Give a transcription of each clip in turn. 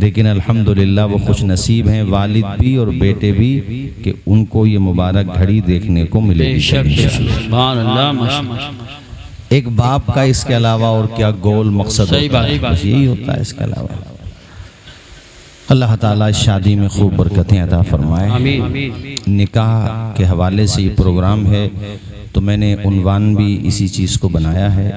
लेकिन अल्हम्दुलिल्लाह वो खुश नसीब हैं, वालिद भी और बेटे भी, कि उनको ये मुबारक घड़ी देखने को मिलेगी। एक बाप का इसके अलावा और क्या गोल मकसद होता है? यही होता है इसके अलावा। अल्लाह ताला इस शादी में खूब बरकतें अता फरमाए। निकाह के हवाले से ये प्रोग्राम है, तो मैंने उन्वान भी इसी चीज़ को बनाया है,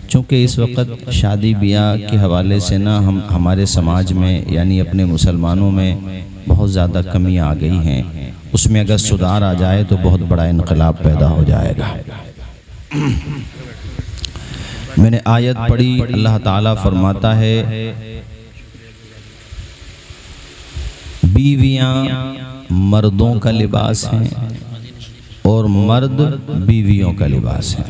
चूँकि इस वक्त शादी ब्याह के हवाले से ना हमारे समाज में यानी अपने मुसलमानों में बहुत ज़्यादा कमियाँ आ गई हैं। उसमें अगर सुधार आ जाए तो बहुत बड़ा इनकलाब पैदा हो जाएगा। मैंने आयत पढ़ी, अल्लाह ताला फरमाता है बीवियां मर्दों का लिबास हैं और मर्द बीवियों का लिबास है।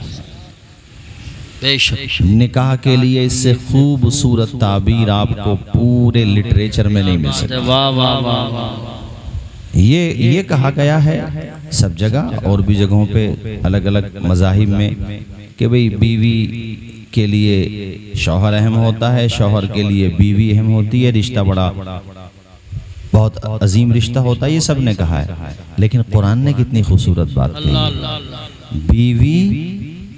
निकाह के लिए इससे खूबसूरत ताबीर आपको पूरे लिटरेचर में नहीं मिल सकती। वाह वाह वाह वाह। ये कहा गया है सब जगह और भी जगहों पे अलग अलग मज़ाहिब में कि भाई बीवी के लिए शौहर अहम होता है, शौहर के लिए बीवी अहम होती है, रिश्ता बहुत अजीम रिश्ता होता है, ये सब ने कहा है। लेकिन कुरान ने कितनी खूबसूरत बात कही, बीवी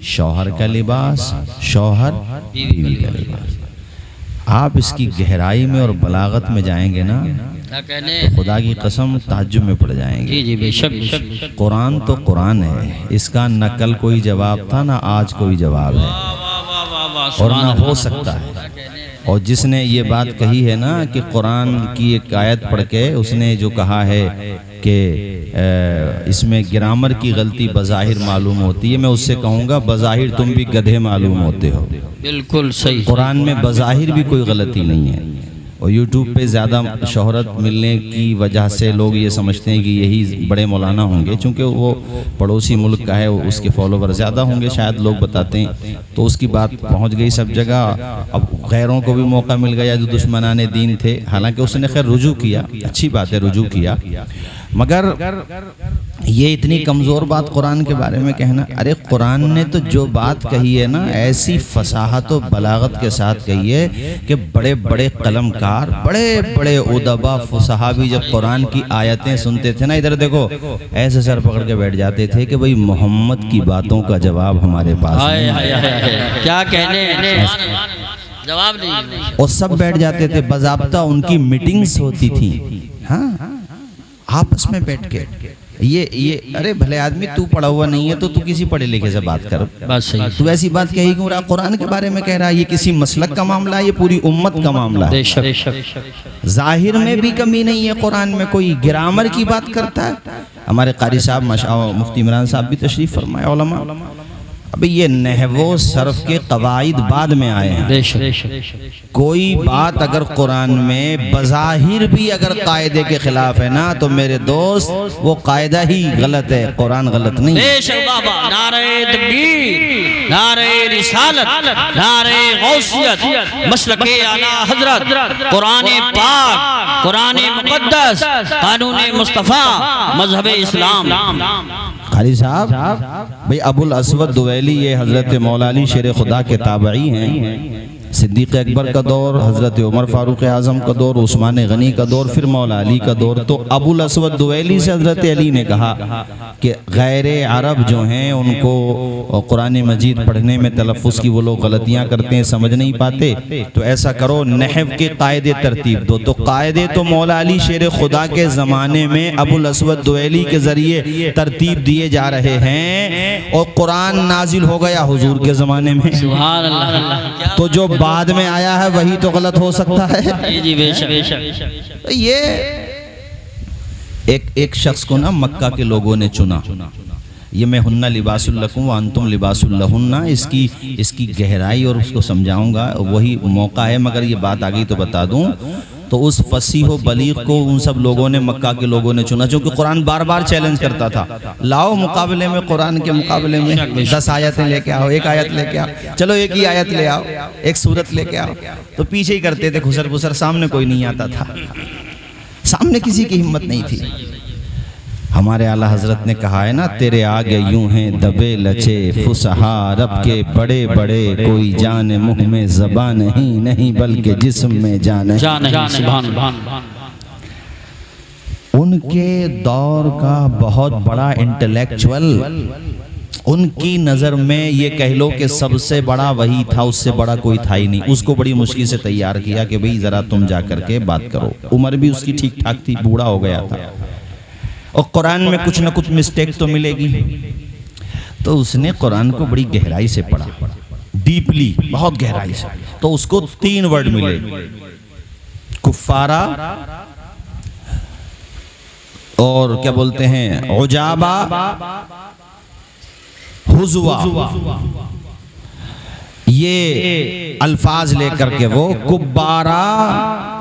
शौहर का लिबास, शौहर बीवी का लिबास। आप इसकी गहराई में और बलागत में जाएंगे ना तो खुदा की कसम ताज्जुब में पड़ जाएंगे। जी बेशक कुरान तो कुरान है, इसका न कल कोई जवाब था ना आज कोई जवाब है और ना हो सकता है। और जिसने ये बात कही है ना कि कुरान की एक आयत पढ़ के उसने जो कहा है कि इसमें ग्रामर की गलती बज़ाहिर मालूम होती है, मैं उससे कहूँगा बज़ाहिर तुम भी गधे मालूम होते हो। बिल्कुल सही, कुरान में बज़ाहिर भी कोई गलती नहीं है। और यूट्यूब पे ज़्यादा शोहरत मिलने की वजह से लोग ये समझते हैं कि यही बड़े मौलाना होंगे, चूँकि वो पड़ोसी मुल्क का है, उसके फॉलोवर ज़्यादा होंगे शायद लोग बताते हैं, तो उसकी बात पहुँच गई सब जगह। अब गैरों को भी मौका मिल गया जो दुश्मनाने दीन थे, हालांकि उसने खैर रुजू किया, अच्छी बात है रुजू किया, मगर ये इतनी कमज़ोर बात कुरान के बारे में कहना। अरे कुरान ने तो जो बात कही है ना ऐसी फसाहत और बलागत के साथ कही है कि बड़े बड़े कलमकार, बड़े बड़े उदबा फुसहा भी जब कुरान की आयतें सुनते थे ना, इधर देखो ऐसे सर पकड़ के बैठ जाते थे कि भाई मोहम्मद की बातों का जवाब हमारे पास नहीं, क्या कहने जवाब नहीं। और सब बैठ जाते थे, बाज़ाब्ता उनकी मीटिंग्स होती थी, हाँ आपस में बैठ के ये अरे भले आदमी तू पढ़ा हुआ नहीं है तो तू किसी पढ़े लिखे से बात कर, बस सही, तू ऐसी बात कही क्यों रहा? कुरान के बारे में कह रहा है, ये किसी मसलक का मामला है, ये पूरी उम्मत का मामला है। जाहिर में भी कमी नहीं है कुरान में, कोई ग्रामर की बात करता है। हमारे कारी साहब मुफ्ती इमरान साहब भी तशरीफ फरमाए उलमा। अभी ये नहवो सर्फ के कवायद बाद में आए हैं। कोई बात अगर कुरान में बज़ाहिर भी अगर कायदे के खिलाफ है ना तो मेरे दोस्त वो कायदा ही गलत है, कुरान गलत नहीं। नारे तकबीर, नारे रिसालत, नारे गौसियत, मसलके आला हजरत, कुरान पाक, कुरान मुक़द्दस, कानून मुस्तफ़ा, मज़हब इस्लाम। कारी साहब भाई अबुल असवद दुवैली ये हज़रत मौला अली शेर खुदा के ताबई हैं। सिद्दीक़ अकबर का दौर, हज़रत उमर फ़ारूक़ आज़म का दौर, उस्मान गनी का दौर, फिर मौला अली का दौर। तो अबुल असवद दुवैली से हज़रत अली ने कहा कि गैर अरब जो हैं उनको कुरान मजीद पढ़ने में तलफ़्फ़ुज़ की वो लोग गलतियाँ करते हैं, समझ नहीं पाते, तो ऐसा करो नहव के कायदे तरतीब दो। तो कायदे तो मौला अली शेर खुदा के ज़माने में अबुल असवद दुवैली के ज़रिए तरतीब दिए जा रहे हैं और कुरान नाजिल हो गया हुजूर के ज़माने में। सुभान अल्लाह। तो जो बाद में आया है वही तो गलत हो सकता है। जी बेशक। ये एक शख्स को ना मक्का के लोगों ने चुना, ये मैं हुन्ना लिबासुल लकुम व अंतुम लिबासुल लहुन्ना, इसकी गहराई और उसको समझाऊंगा, वही मौका है। मगर ये बात आ गई तो बता दूं, तो उस फसीह बलीग को उन सब लोगों ने, मक्का के लोगों ने चुना, क्योंकि कुरान बार बार चैलेंज करता था, लाओ मुकाबले में, कुरान के मुकाबले में 10 आयतें लेके आओ, एक आयत लेके आओ, चलो एक ही आयत ले आओ, एक सूरत लेके आओ। तो पीछे ही करते थे खुसर पुसर, सामने कोई नहीं आता था, सामने किसी की हिम्मत नहीं थी। हमारे आला हजरत ने कहा है ना, तेरे आगे यूं हैं दबे लचे फुसहा रब के बड़े बड़े, कोई जान मुँह में ज़बान नहीं बल्कि जिस्म में जान है। उनके दौर का बहुत बड़ा इंटेलेक्चुअल, उनकी नज़र में ये कह लो कि सबसे बड़ा वही था, उससे बड़ा कोई था ही नहीं। उसको बड़ी मुश्किल से तैयार किया कि भाई ज़रा तुम जा कर के बात करो। उम्र भी उसकी ठीक ठाक थी, बूढ़ा हो गया था और कुरान में कुछ ना कुछ मिस्टेक तो मिलेगी। तो उसने कुरान को बड़ी गहराई से पढ़ा, डीपली, बहुत गहराई से। तो उसको 3 वर्ड मिले, कुफारा और क्या बोलते हैं उजाबा, हुजुआ। ये अल्फाज लेकर के वो कुब्बारा,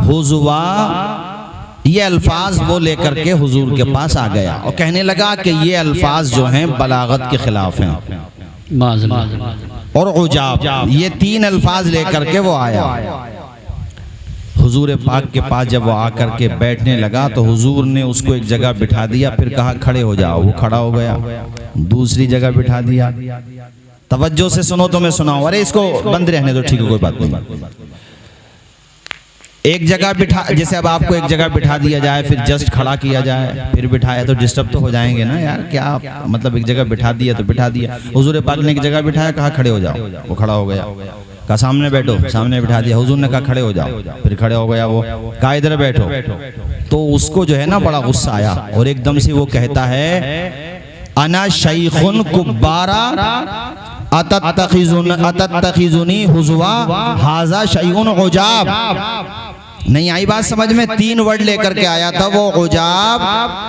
हुजुआ, ये अल्फाज वो लेकर के हुजूर के पास आ गया और कहने लगा कि ये अल्फाज जो हैं बलागत के खिलाफ हैं। और उजाब, ये 3 अल्फाज लेकर के वो आया। हुजूर पाक के पास जब वो आकर के बैठने लगा तो हुजूर ने उसको एक जगह बिठा दिया, फिर कहा खड़े हो जाओ। वो खड़ा हो गया। दूसरी जगह बिठा दिया। तवज्जो से सुनो तो मैं सुनाऊं। अरे इसको बंद रहने दो, ठीक है, कोई बात नहीं। एक जगह बिठा, जैसे अब आपको एक जगह बिठा दिया जाए, फिर जस्ट खड़ा किया जाए, फिर बिठाया तो डिस्टर्ब तो हो जाएंगे ना यार। क्या मतलब, एक जगह बिठा दिया तो बिठा दिया। हुजूर पाक ने एक जगह बिठाया, कहा खड़े हो जाओ। वो खड़ा हो गया। कहा सामने बैठो, सामने बिठा दिया। हुजूर ने कहा खड़े हो जाओ, फिर खड़े हो गया। वो कहा इधर बैठो। तो उसको जो है ना बड़ा गुस्सा आया और एकदम से वो कहता है अना शैखुन कुब्बारा अतत्तखिजुनी हुज़वा हाज़ा शैउन उजाब। नहीं आई बात समझ में? 3 वर्ड लेकर के आया था वो, उजाब,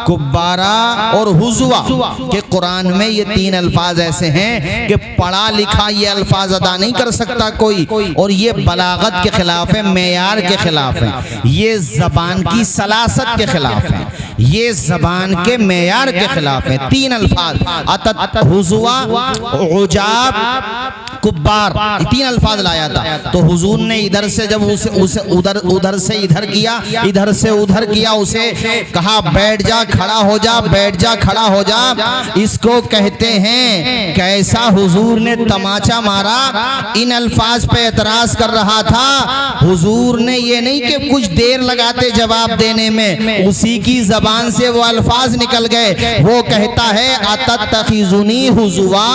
कुब्बारा और हुज़वा के। कुरान में ये 3 अल्फाज ऐसे हैं कि पढ़ा लिखा ये अल्फाज अदा नहीं कर सकता कोई, और ये बलागत के खिलाफ है, मेयार के खिलाफ है, ये जबान की सलासत के खिलाफ है, ये जबान के मेयार के खिलाफ है। 3 अल्फाज, अतत, हुज़वा, उजाब, कुब्बार, 3 अल्फाज लाया था। तो हुजूर ने इधर से जब उसे उधर से इधर किया, इधर से उधर किया, उसे कहा बैठ जा, खड़ा हो जा, बैठ जा, खड़ा हो जा। इसको कहते हैं कैसा हुजूर ने तमाचा मारा। इन अल्फाज पे एतराज कर रहा था। हुजूर ने ये नहीं कि कुछ देर लगाते जवाब देने में, उसी की जबान से वो अल्फाज निकल गए। वो कहता है अतत्तखिजुनी हुज़वा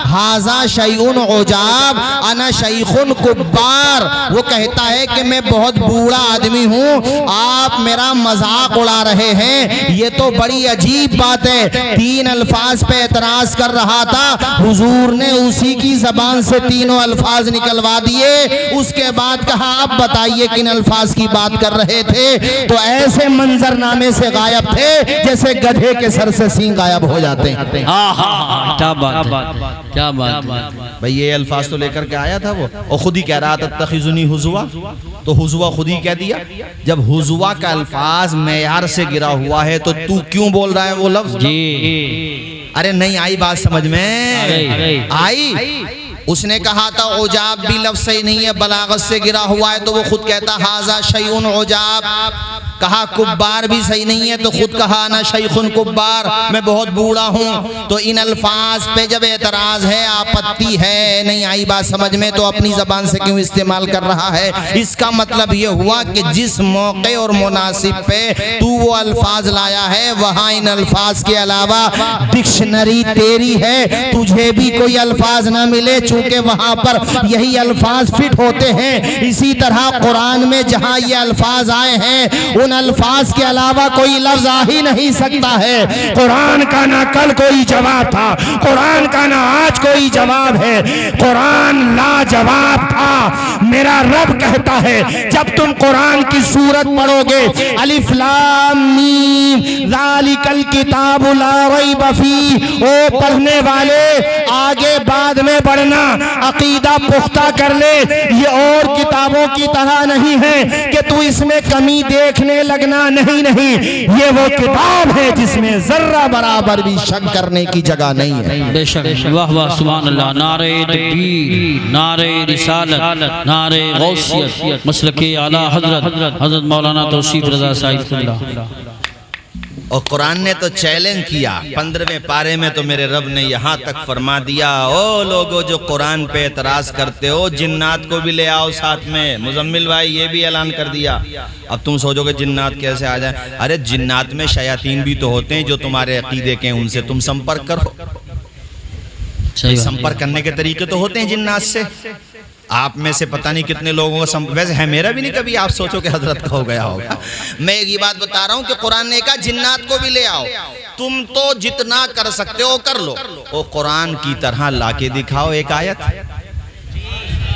हाज़ा शैउन उजाब अना शैखुन कुब्बार। वो कहता है कि मैं बहुत बूढ़ा आदमी हूँ, आप मेरा मजाक उड़ा रहे हैं। ये तो बड़ी अजीब बात है। 3 अल्फाज पे एतराज कर रहा था, हुजूर ने उसी की जबान से 3 अल्फाज निकलवा दिए। उसके बाद कहा आप बताइए किन अल्फाज की बात कर रहे थे? तो ऐसे मंजरनामे से गायब थे जैसे गधे के सर से सींग गायब हो जाते हैं। क्या बात, क्या बात भाई। ये अल्फाज तो लेकर के आया था वो, और खुद ही कह रहा था तत्तखिजुनी हुज़वा। तो हुज़वा खुद ही कह दिया। जब हुज़वा का अल्फाज मेयार से गिरा हुआ है तो तू क्यों बोल रहा है वो लफ्ज? अरे नहीं आई बात समझ में? आई। उसने कहा था उजाब भी लफ्ज सही नहीं है, बलागत से गिरा हुआ है, तो वो खुद कहता हाज़ा शैउन उजाब। कहा कुब्बार भी सही नहीं है, तो खुद कहा ना शैखुन कुब्बार, मैं बहुत बूढ़ा हूँ। तो इन अल्फाज पे जब एतराज है, आपत्ति है, नहीं आई बात समझ में, तो अपनी जबान से क्यों इस्तेमाल कर रहा है? इसका मतलब ये हुआ कि जिस मौके और मुनासिब पे तू वो अल्फाज लाया है, वहाँ इन अल्फाज के अलावा डिक्शनरी तेरी है, तुझे भी कोई अल्फाज ना मिले, चूंकि वहाँ पर यही अल्फाज फिट होते हैं। इसी तरह कुरान में जहाँ ये अल्फाज आए हैं, उन अल्फाज के अलावा कोई लफ्ज आ ही नहीं सकता है। कुरान का ना कल कोई जवाब था, कुरान का ना आज कोई जवाब है, कुरान लाजवाब था। मेरा रब कहता है जब तुम कुरान की सूरत पढ़ोगे, अलिफ लाम मीम ज़ालिकल किताबु ला रैब फीह, ओ पढ़ने वाले आगे बाद में बढ़ना, अकीदा पुख्ता कर ले। ये और किताबों की तरह नहीं है कि तू इसमें कमी देखने लगना, नहीं नहीं, ये वो किताब है जिसमें जर्रा बराबर भी शक करने की जगह नहीं है। बेशक, वाह वाह, सुभान अल्लाह। नारे तकबीर, नारे रिसालत, नारे गौसियत, मसलके आला हजरत मौलाना तौसीफ रज़ा साहिब। और कुरान ने तो चैलेंज किया 15वें पारे में, तो मेरे रब ने यहाँ तक फरमा दिया, ओ लोगो जो कुरान पे एतराज करते हो, जिन्नात को भी ले आओ साथ में। मुजम्मिल भाई ये भी ऐलान कर दिया। अब तुम सोचोगे जिन्नात कैसे आ जाए? अरे जिन्नात में शयातीन भी तो होते हैं जो तुम्हारे अकीदे के, उनसे तुम संपर्क करो। संपर्क करने के तरीके तो होते हैं जिन्नात से। आप में से पता नहीं कितने लोगों का वैसे है, मेरा भी नहीं कभी आप सोचो कि हजरत का हो गया होगा। मैं एक ये बात बता रहा हूँ कि कुरान ने कहा जिन्नात को भी ले आओ, तुम तो जितना कर सकते हो कर लो। वो कुरान की तरह लाके दिखाओ एक आयत।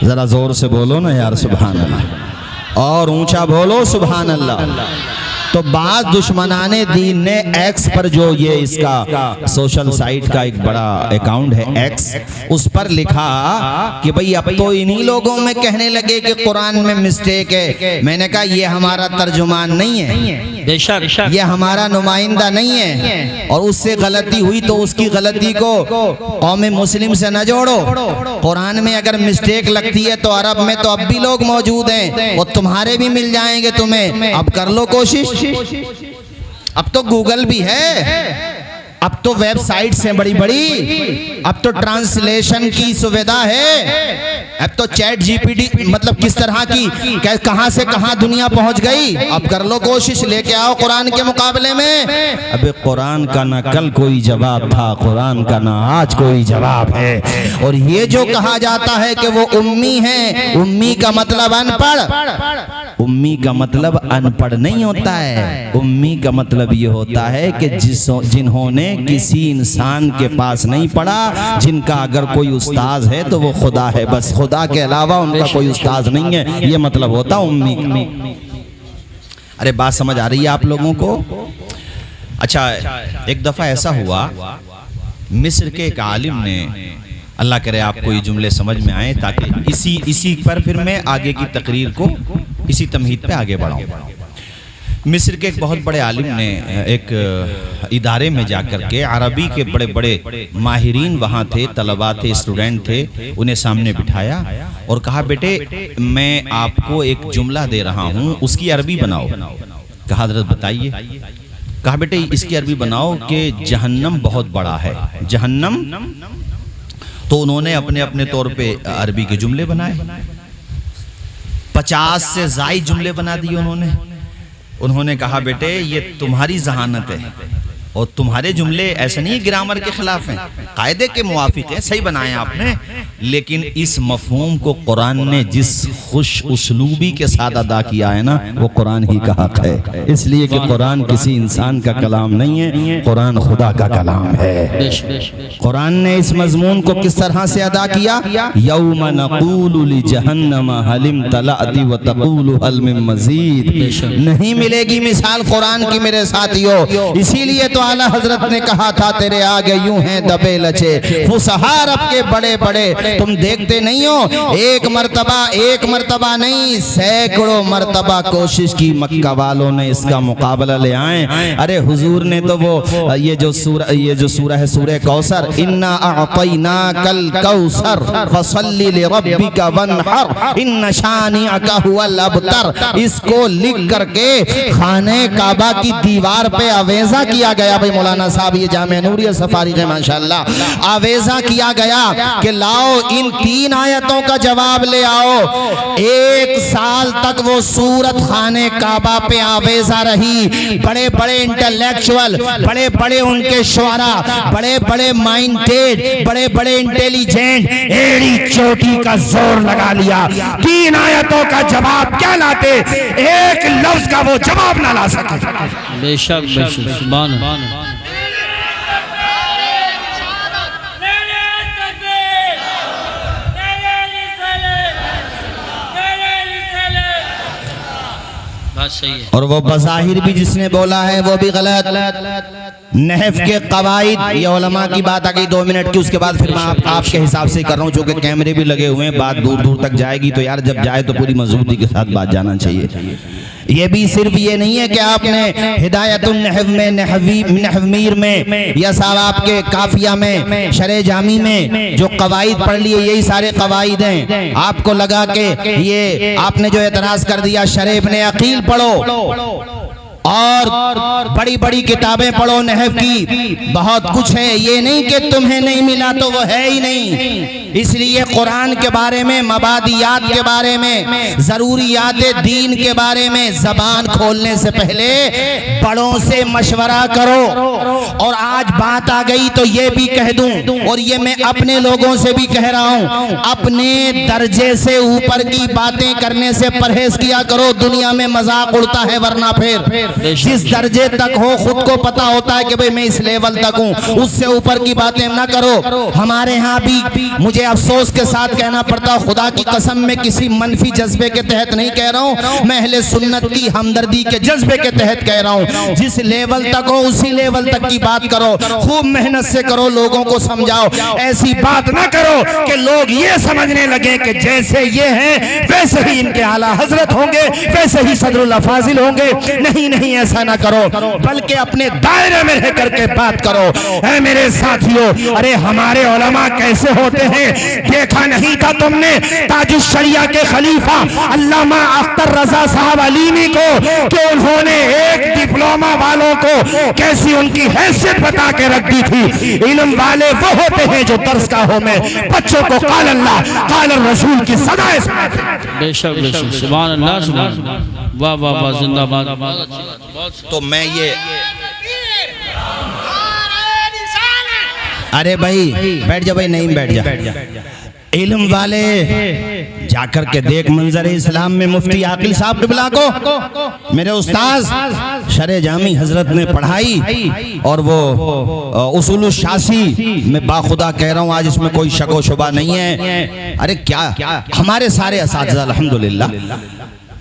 जरा जोर से बोलो ना यार सुभान अल्लाह, और ऊंचा बोलो सुभान अल्लाह। तो बाद दुश्मनाने दीन ने एक्स पर, जो ये इसका सोशल साइट का एक बड़ा अकाउंट है एक्स, उस पर लिखा कि भाई अब तो इन्हीं लोगों में कहने लगे कि कुरान में मिस्टेक है। मैंने कहा ये हमारा तर्जुमान नहीं है, बेशक ये हमारा नुमाइंदा नहीं है, और उससे गलती हुई तो उसकी गलती को कौम मुस्लिम से न जोड़ो। कुरान में अगर मिस्टेक लगती है तो अरब में तो अब भी लोग मौजूद हैं, वो तुम्हारे भी मिल जाएंगे तुम्हें। अब कर लो कोशिश, अब तो गूगल भी है, अब तो वेबसाइट्स हैं बड़ी बड़ी, अब तो ट्रांसलेशन की सुविधा है, अब तो चैट जीपीटी, मतलब किस तरह की कहां से कहां दुनिया पहुंच गई। अब कर लो कोशिश, लेके आओ कुरान के मुकाबले में। अबे कुरान का ना कल कोई जवाब था, कुरान का ना आज कोई जवाब है। और ये जो कहा जाता है कि वो उम्मी है, उम्मी का मतलब अनपढ़, उम्मी का मतलब अनपढ़ नहीं होता है। उम्मी का मतलब ये होता है कि जिन्होंने किसी इंसान के पास नहीं पढ़ा, जिनका अगर कोई उस्ताद है तो वो खुदा है, बस खुदा के अलावा उनका कोई उस्ताद नहीं है, ये मतलब होता उम्मी का। अरे बात समझ आ रही है आप लोगों को? अच्छा, एक दफा ऐसा हुआ, मिस्र के एक आलिम ने, अल्लाह करे आपको ये जुमले समझ में आए, ताकि इसी पर फिर मैं आगे की तकरीर को इसी तमहीद पे आगे बढ़ाऊं। मिस्र के एक बहुत बड़े आलिम ने एक इदारे में जाकर के, अरबी के बड़े बड़े माहिरीन वहाँ थे, तलबा थे, स्टूडेंट थे, उन्हें सामने बिठाया और कहा बेटे मैं आपको एक जुमला दे रहा हूँ, उसकी अरबी बनाओ। कहा हज़रत बताइए। कहा बेटे इसकी अरबी बनाओ कि जहन्नम बहुत बड़ा है, जहन्नम। तो उन्होंने अपने अपने तौर पे अरबी के जुमले बनाए, 50 से ज़ायद जुमले बना दिए उन्होंने कहा बेटे ये तुम्हारी जहानत है, और तुम्हारे जुमले ऐसे नहीं ग्रामर के खिलाफ हैं, कायदे के मुवाफिक है, सही बनाए आपने, लेकिन इस मफहूम को कुरान ने जिस खुश उसलूबी के साथ अदा किया है ना, वो कुरान ही का हक है। इसलिए कि कुरान किसी इंसान का कलाम नहीं है, कुरान खुदा का कलाम है। कुरान ने इस मजमून को किस तरह से अदा किया? यौम नक़ूलु लिजहन्नम हल इम्तलअति व तक़ूलु हल मिन मज़ीद। नहीं मिलेगी मिसाल कुरान की मेरे साथियों। इसीलिए तो आला हजरत ने कहा था तेरे आगे यूं हैं दबे लचे फुसहार के बड़े बड़े, तुम देखते नहीं हो। एक मर्तबा नहीं, सैकड़ों मर्तबा कोशिश की मक्का वालों ने इसका मुकाबला ले आए। अरे हुजूर ने तो वो ये जो सूरह है सूरह कौसर, इन्ना अअतैनाकल कौसर फसल्ली लिरब्बिका वनहर इन्न शानिअका हुवल अबतर, इसको लिख करके खाने काबा की दीवार पे आवेजा किया गया। भाई मौलाना साहब ये जामे नूरिया सफारी है माशाल्लाह, आवेजा किया गया कि लाओ इन 3 आयतों का जवाब ले आओ। 1 साल तक वो सूरत खाने काबा पे आवेजा रही। बड़े बड़े इंटेलेक्चुअल, बड़े बड़े उनके शुआरा, बड़े बड़े माइंडेड, बड़े बड़े इंटेलिजेंट एड़ी चोटी का जोर लगा लिया। 3 आयतों का जवाब क्या लाते, एक लफ्ज का वो जवाब ना ला सके। बेशक सुभान अल्लाह। सही है। और वो बज़ाहिर भी जिसने बोला है वो भी गलत। नहफ के कवाइद, ये उलमा की बात आ गई 2 मिनट की, उसके बाद फिर मैं आपके हिसाब से कर रहा हूँ, चूँकि कैमरे भी लगे हुए हैं, बात दूर दूर तक जाएगी, तो यार जब जाए तो पूरी मजबूती के साथ बात जाना चाहिए। ये भी सिर्फ ये नहीं है कि आपने हिदायतुन नहव में, नहवमीर में, या साहब आपके काफिया में, शरे जामी में जो कवाइद पढ़ लिए यही सारे कवाइद हैं। आपको लगा कि ये आपने जो एतराज कर दिया शरे इब्ने अकील पढ़ो, और बड़ी बड़ी किताबें पढ़ो नहव की, बहुत कुछ है। ये नहीं कि तुम्हें नहीं मिला तो वो है ही नहीं। इसलिए कुरान के बारे में, मबादियात के बारे में, जरूरियात दीन के बारे में जबान खोलने से पहले बड़ों से मशवरा करो। और आज बात आ गई तो ये भी कह दूं, और ये मैं अपने लोगों से भी कह रहा हूं, अपने दर्जे से ऊपर की बातें करने से परहेज किया करो। दुनिया में मजाक उड़ता है, वरना फिर जिस दर्जे तक हो खुद को पता होता है कि भाई मैं इस लेवल तक हूं, उससे ऊपर की बातें ना करो। हमारे यहाँ भी मुझे अफसोस के साथ कहना पड़ता, खुदा की कसम में किसी मनफी जज्बे के तहत नहीं कह रहा हूं, मैं अहले सुन्नत की हमदर्दी के जज्बे के तहत कह रहा हूं। जिस लेवल तक हो उसी लेवल तक की बात करो, खूब मेहनत से करो, लोगों को समझाओ। ऐसी बात ना करो कि लोग ये समझने लगे कि जैसे ये हैं वैसे ही इनके आला हजरत होंगे, वैसे ही सदरुल फाजिल होंगे। नहीं नहीं, ऐसा ना करो, बल्कि अपने दायरे में रह करके बात करो। ऐ मेरे साथियों, अरे हमारे उलमा कैसे होते हैं देखा नहीं था तुमने? ताजुश शरिया के खलीफा अल्लामा अख्तर रजा साहब अलीमी को कि उन्होंने एक डिप्लोमा वालों को कैसी उनकी हैसियत बता के रख दी थी। इल्म वाले वो होते हैं जो दर्स गाहों में बच्चों को काल अल्लाह काल रसूल की सदाएं सुनाते हैं। बेशक बेशक, सुभान अल्लाह, सुभान अल्लाह, वाह वाह वाह, जिंदाबाद। तो मैं ये, अरे भाई बैठ जा भाई, नहीं बैठ जा। इल्म वाले जाकर के देख मंजर इस्लाम में मुफ्ती आकिल साहब क़िबला को मेरे उस्ताद शरे जामी हजरत ने पढ़ाई, और वो उसूल शासी में बाखुदा कह रहा हूँ, आज इसमें कोई शक व शुबा नहीं है। अरे क्या हमारे सारे असातिज़ा अल्हम्दुलिल्लाह।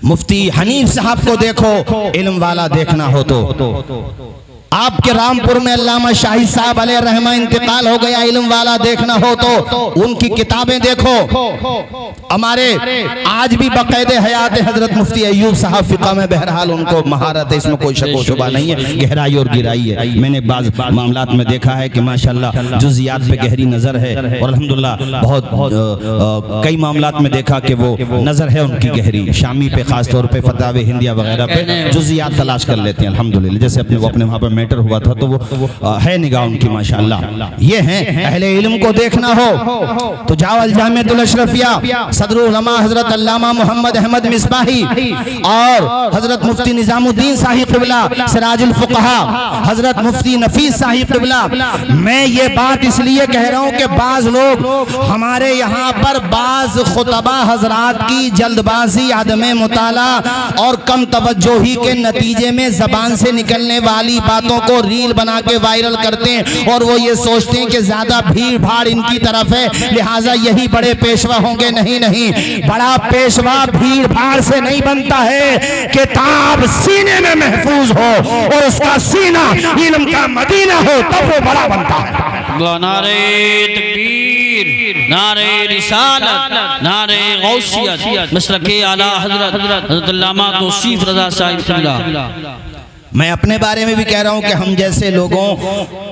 मुफ्ती हनीफ साहब को देखो, इल्म वाला देखना हो तो। आपके रामपुर में अल्लामा शाहिद साहब अलैहि रहमा इंतकाल हो गया, इल्म वाला देखना हो तो उनकी किताबें देखो। हमारे आज भी बकायदे हयात हजरत मुफ्ती अय्यूब साहब फिक़ह में बहरहाल उनको महारत है, इसमें कोई शक व शुबा नहीं है, गहराई और गिराई है। मैंने बाज़ मामलात में देखा है कि माशाल्लाह जुज़ियात पे गहरी नज़र है, और अल्हम्दुलिल्लाह बहुत कई मामलात में देखा कि वो नज़र है उनकी गहरी। शामी पे ख़ास तौर पे फतावे हिंदिया वगैरह पे जुज़ियात तलाश कर लेते हैं अल्हम्दुलिल्लाह। जैसे अपने वो अपने वहाँ पर मैटर हुआ था तो वो है निगाह उनकी माशाअल्लाह। ये हैं अहले इल्म को देखना हो तो जाओ अल जामिअतुल अशरफिया, सदरुल उलमा हजरत अल्लामा मोहम्मद अहमद मिसबाही और हजरत मुफ्ती निजामुद्दीन साहिब क़िबला, सिराजुल फुक़हा हजरत मुफ्ती नफीस साहिब क़िबला। मैं ये बात इसलिए कह रहा हूँ कि बाज लोग हमारे यहाँ पर बाज खुतबा हजरात की जल्दबाजी, आदम मुताला और कम तवज्जोही के नतीजे में जबान से निकलने वाली बातों को रील बना के वायरल करते हैं, और वो ये सोचते हैं कि ज्यादा भीड़ भाड़ इनकी तरफ है लिहाजा यही बड़े पेशवा होंगे। नहीं नहीं, बड़ा पेशवा भीड़ भाड़ से नहीं बनता है, किताब सीने में महफूज हो और उसका सीना इल्म का मदीना हो तब वो बड़ा बनता है। नारे तकबीर, नारे रिसालत, नारे गौसियत, मसलके आला हजरत अल्लामा तौसीफ रज़ा साहिब क़िबला। मैं अपने बारे में भी कह रहा हूं कि हम जैसे लोगों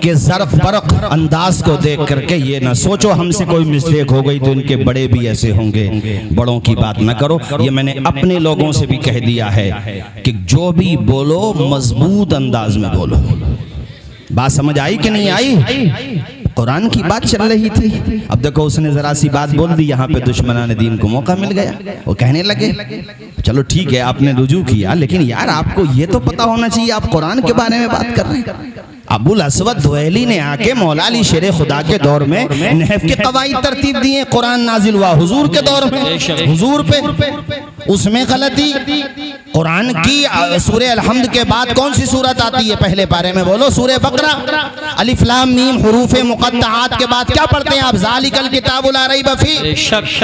के ज़र्फ बरक अंदाज को देख करके ये ना सोचो हमसे कोई मिस्टेक हो गई तो इनके बड़े भी ऐसे होंगे। बड़ों की बात ना करो, ये मैंने अपने लोगों से भी कह दिया है कि जो भी बोलो मजबूत अंदाज में बोलो। बात समझ आई कि नहीं आई? कुरान की बात चल रही थी, अब देखो उसने जरा सी बात बोल दी, यहाँ पे दुश्मनाने दीन को मौका मिल गया, वो कहने लगे चलो ठीक है आपने रुजू किया, लेकिन यार आपको ये तो पता होना चाहिए आप कुरान के बारे में बात कर रहे हैं। अबुल असवद दुहैली ने आके मौला अली शेर खुदा के दौर में नहव के कवायद तरतीब दिए, कुरान नाजिल हुआ हुजूर के दौर में, हुजूर पे उसमें गलती। कुरान की सूरह अलहम्द के बाद कौन सी सूरत आती है पहले पारे में? बोलो सूरह बकरा। अलिफ लाम मीम हुरूफे मुक़त्तआत के बाद क्या पढ़ते हैं आप? ज़ालिकल किताबु ला रैब फीह।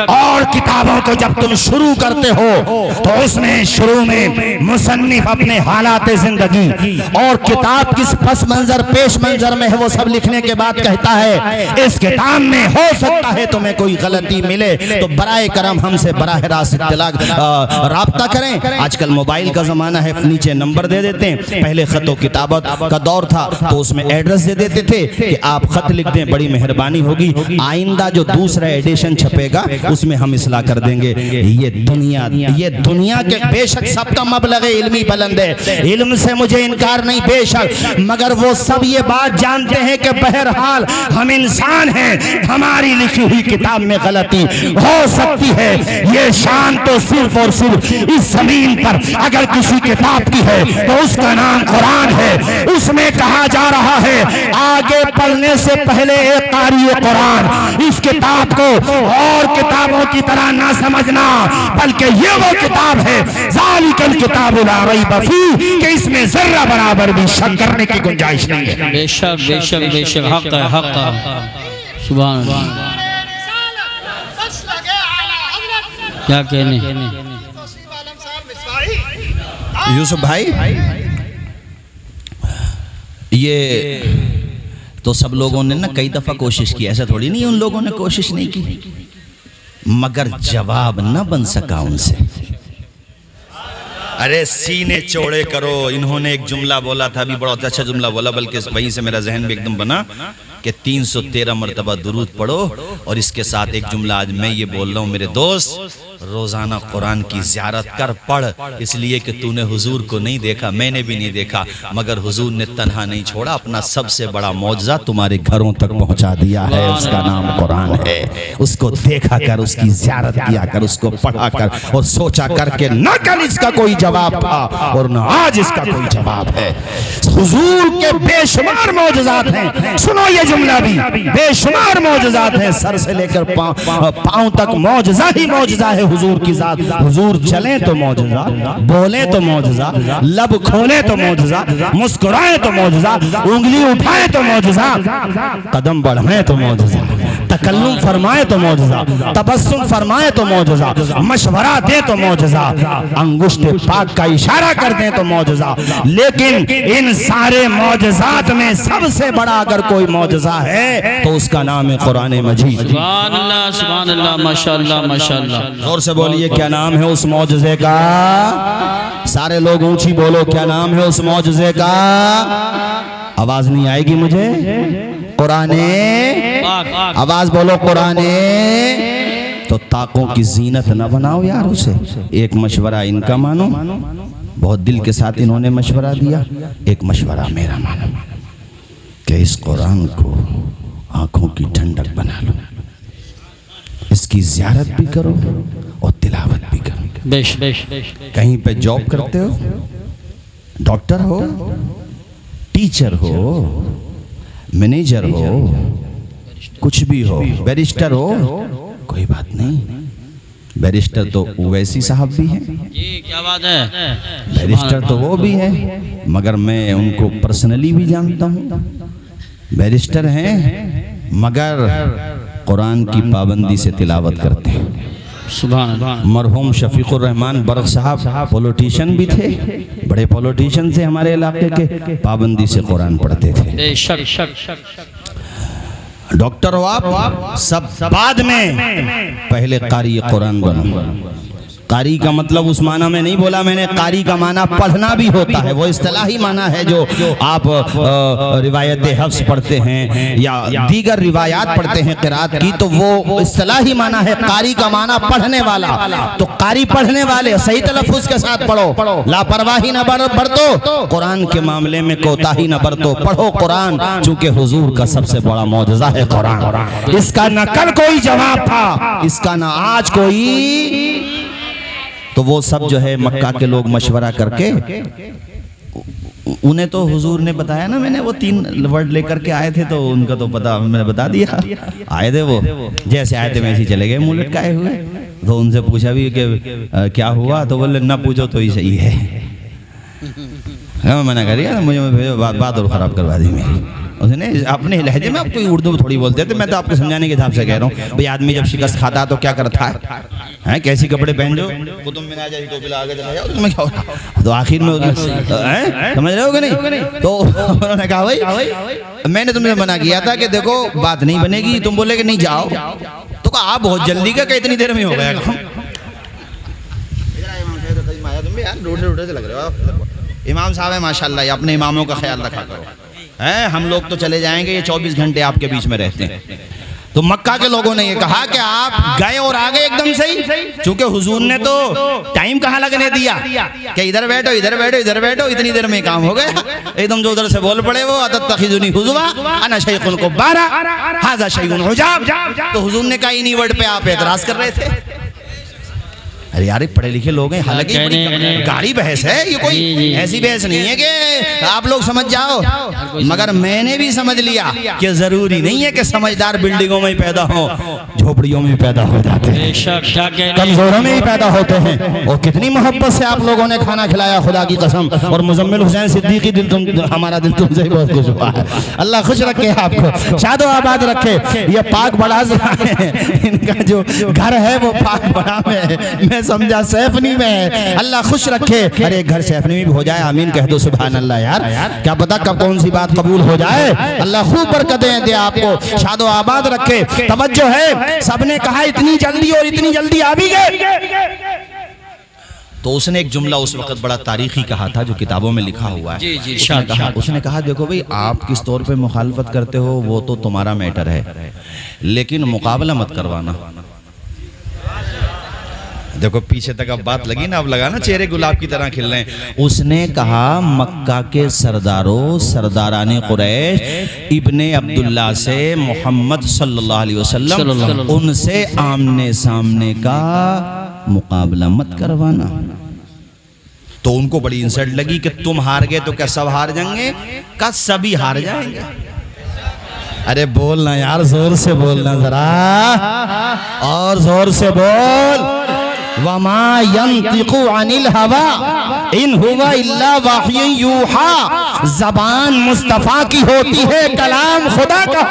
और किताबों को जब तुम शुरू करते हो तो उसमें शुरू में मुसन्निफ अपने हालात जिंदगी और किताब किस पस मंजर मंजर पेश मंजर में है वो सब लिखने के बाद कहता है इस किताब में हो सकता है तुम्हें कोई गलती मिले तो बराए करम हमसे बराह रास्त राब्ता करें। आजकल मोबाइल का जमाना है, नीचे नंबर दे देते हैं। पहले खतो किताबत का दौर था तो उसमें एड्रेस दे देते थे कि आप खत लिख दें, बड़ी मेहरबानी होगी, आइंदा जो दूसरा एडिशन छपेगा उसमें हम इस्लाह कर देंगे। ये दुनिया के बेशक सबका मबलग इल्मी बुलंद है, इल्म से मुझे इनकार नहीं बेशक, मगर वो सब ये बात जानते हैं कि बहरहाल हम इंसान हैं, हमारी लिखी हुई किताब में गलती हो सकती है। ये शान तो सिर्फ और सिर्फ इस जमीन पर अगर किसी किताब की है तो उसका नाम कुरान है। उसमें कहा जा रहा है आगे पढ़ने से पहले एक कारी कुरान, इस किताब को और किताबों की तरह ना समझना, बल्कि ये वो किताब है ज़ालिकल किताबुल ला रैब फीह कि इसमें जर्रा बराबर भी शक करने की गुंजाइश नहीं है। बेशक बेशक बेशक हक है, हक है। सुभान अल्लाह। क्या कहने यूसुफ भाई, ये तो सब लोगों ने ना कई दफा कोशिश की, ऐसा थोड़ी नहीं उन लोगों ने कोशिश नहीं की, मगर जवाब न बन सका उनसे। अरे सीने चौड़े करो, इन्होंने एक जुमला बोला था, अभी बड़ा अच्छा जुमला बोला, बल्कि वहीं से मेरा जहन भी एकदम बना कि 313 मरतबा दुरूद पढ़ो। और इसके साथ एक जुमला आज मैं ये बोल रहा हूँ, मेरे दोस्त रोजाना कुरान की ज़ियारत कर, पढ़, इसलिए कि तूने हुजूर को नहीं देखा, मैंने भी नहीं देखा, मगर हुजूर ने तन्हा नहीं छोड़ा, अपना सबसे बड़ा मौजज़ा तुम्हारे घरों तक पहुंचा दिया है, उसका नाम कुरान है। उसको देखा कर, उसकी ज़ियारत किया कर, उसको पढ़ा कर और सोचा कर के न कल इसका कोई जवाब था और न आज इसका कोई जवाब है। हुजूर के बेशुमार मौजज़ात हैं, सुनो ये जुमला भी, बेशुमार मौजज़ात हैं, सर से लेकर पांव तक मौजज़ा ही मौजज़ा है हुजूर की जात। हुजूर चलें तो मौजज़ा, बोलें तो मौजज़ा, लब खोलें तो मौजज़ा, मुस्कुराएं तो मौजज़ा, उंगली उठाएं तो मौजज़ा, कदम बढ़ाएं तो मौजज़ा, तकल्लुम फरमाए तो मौजज़ा, तबस्सुम फरमाए तो मौजज़ा, मशवरा दे तो मौजज़ा, अंगुष्ठ पाक का इशारा कर दें तो मौजज़ा। लेकिन इन सारे मौजज़ात में सबसे बड़ा अगर कोई मौजज़ा है तो उसका नाम है कुरान मजीद। सुभान अल्लाह, सुभान अल्लाह, माशाअल्लाह माशाअल्लाह। जोर से बोलिए क्या नाम है उस मौजज़े का? सारे लोग ऊंची बोलो, क्या नाम है उस मौजज़े का? आवाज नहीं आएगी मुझे। कुराने, आवाज बोलो कुराने। तो ताकों की जीनत न बनाओ यार उसे। एक मशवरा इनका मानो, बहुत दिल के साथ इन्होंने मशवरा दिया, एक मशवरा मेरा मानो कि इस कुरान को आंखों की ठंडक बना लो, इसकी ज़ियारत भी करो और तिलावत भी करो। बेश बेश कहीं पे जॉब करते हो, डॉक्टर हो, टीचर हो, मैनेजर हो, कुछ भी हो, बैरिस्टर हो, कोई बात नहीं, बैरिस्टर तो उवैसी साहब भी हैं, क्या बात है, बैरिस्टर तो वो भी है, मगर मैं उनको पर्सनली भी जानता हूँ। बैरिस्टर हैं मगर कुरान की पाबंदी से तिलावत करते हैं। सुभान अल्लाह। मरहूम शफीकुर रहमान बर्ग साहब पॉलिटिशियन भी थे, बड़े पॉलिटिशियन थे हमारे इलाके के, पाबंदी से कुरान पढ़ते थे। डॉक्टर हो आप, सब बाद में, पहले कारी कुरान बनो। कारी का मतलब उस माना में नहीं बोला मैंने, कारी का माना पढ़ना भी होता है, वो इस्तिलाही माना है जो आप रिवायत हफ्स पढ़ते हैं या दीगर रिवायात पढ़ते हैं क़िरात की, तो वो इस्तिलाही माना है। कारी का माना पढ़ने वाला, तो कारी पढ़ने वाले, सही तलफ़्फ़ुज़ के साथ पढ़ो, लापरवाही न बरतो, कुरान के मामले में कोताही न बरतो, पढ़ो कुरान, चूंकि हुजूर का सबसे बड़ा मौजज़ा है कुरान। इसका न कल कोई जवाब था, इसका न आज कोई। तो वो सब जो है मक्का के लोग मशवरा करके, उन्हें तो हुजूर ने बताया ना, मैंने वो 3 वर्ड लेकर के आए थे, तो उनका तो पता मैंने बता दिया। आए थे वो, जैसे आए थे वैसे ही चले गए मुंह लटकाए हुए। तो उनसे पूछा भी कि क्या हुआ, तो बोले ना पूछो तो ही सही है। मैं मना कर दिया, मुझे बात और ख़राब करवा दी मेरी। उसने अपने लहजे में, आप कोई उर्दू में थोड़ी बोलते थे, मैं तो आपको समझाने के हिसाब से कह रहा हूँ। भाई आदमी जब शिकस्त खाता है तो क्या करता है, कैसी कपड़े पहन जो कुतुब मीनार जैसी टोपी लगा के चला जाओ, उसमें क्या होगा, तो आखिर में समझ रहे हो कि नहीं। तो उन्होंने कहा भाई मैंने तुमसे मना किया था कि देखो बात नहीं बनेगी, तुम बोले कि नहीं जाओ, तो कहा आप बहुत जल्दी का इतनी देर में हो गया काम। से लग रहे हो इमाम साहब है माशाल्लाह, अपने इमामों का ख्याल रखा करो। हैं हम लोग तो चले जाएंगे, ये 24 घंटे आपके बीच में रहते हैं। तो मक्का के लोगों ने ये कहा कि आप गए और आ गए एकदम सही, क्योंकि हुजूर ने तो टाइम कहाँ लगने दिया कि इधर बैठो इधर बैठो इधर बैठो, इतनी देर में काम हो गया। एकदम जो उधर से बोल पड़े वो अतत्तखिज़ुनी हुज़वा अना शैख़ुन कुब्बारा हाज़ा शैउन उजाब। तो हुजूर ने कहा इन्हीं वर्ड पे आप एतराज कर रहे थे। अरे यार पढ़े लिखे लोग हैं, हालांकि गाड़ी बहस है, ये कोई ऐसी बहस नहीं है कि आप लोग समझ जाओ, मगर मैंने भी समझ लिया कि जरूरी नहीं है कि समझदार बिल्डिंगों में ही पैदा हो, झोपड़ियों में पैदा हो जाते हैं, कमजोरों में ही पैदा होते हैं। और कितनी मोहब्बत से आप लोगों ने खाना खिलाया, खुदा की कसम। और मुजम्मिल हुसैन सिद्दीकी दिल तुम, हमारा दिल तुमसे बहुत खुश हुआ है। अल्लाह खुश रखे आपको, शादो आबाद रखे। ये पाक बड़ा इनका जो घर है वो पाक बड़ा में समझा सैफनी में है, अल्लाह खुश रखे। अरे घर सैफनी में भी हो जाए, आमीन कह दो सुभान अल्लाह। यार क्या पता कब कौन सी बात कबूल हो जाए, अल्लाह खूब बरकतें दे आपको, शादो आबाद रखे। तवज्जो है, सबने कहा इतनी जल्दी और इतनी जल्दी आ भी गए। तो उसने एक जुमला उस वक्त बड़ा तारीखी कहा था, जो किताबों में लिखा हुआ है। उसने कहा देखो भाई आप किस तौर पे मुखालफत करते हो वो तो तुम्हारा मैटर है, लेकिन मुकाबला मत करवाना। देखो पीछे तक अब बात लगी ना, अब लगा ना चेहरे गुलाब की तरह खिल रहे हैं। उसने कहा मक्का के सरदारों, सरदाराने कुरैश, इब्ने अब्दुल्ला से मोहम्मद सल्लल्लाहु अलैहि वसल्लम, उनसे आमने सामने का मुकाबला मत करवाना। तो उनको बड़ी इंसल्ट लगी कि तुम हार गए तो क्या सब हार जाएंगे, क्या सभी हार जाएंगे। अरे बोलना यार, जोर से बोलना जरा, और जोर से बोल। वमा यंतिकु अनिल हवा इन हुवा इल्ला वह्युन यूहा। ज़बान मुस्तफ़ा की होती है, कलाम खुदा का।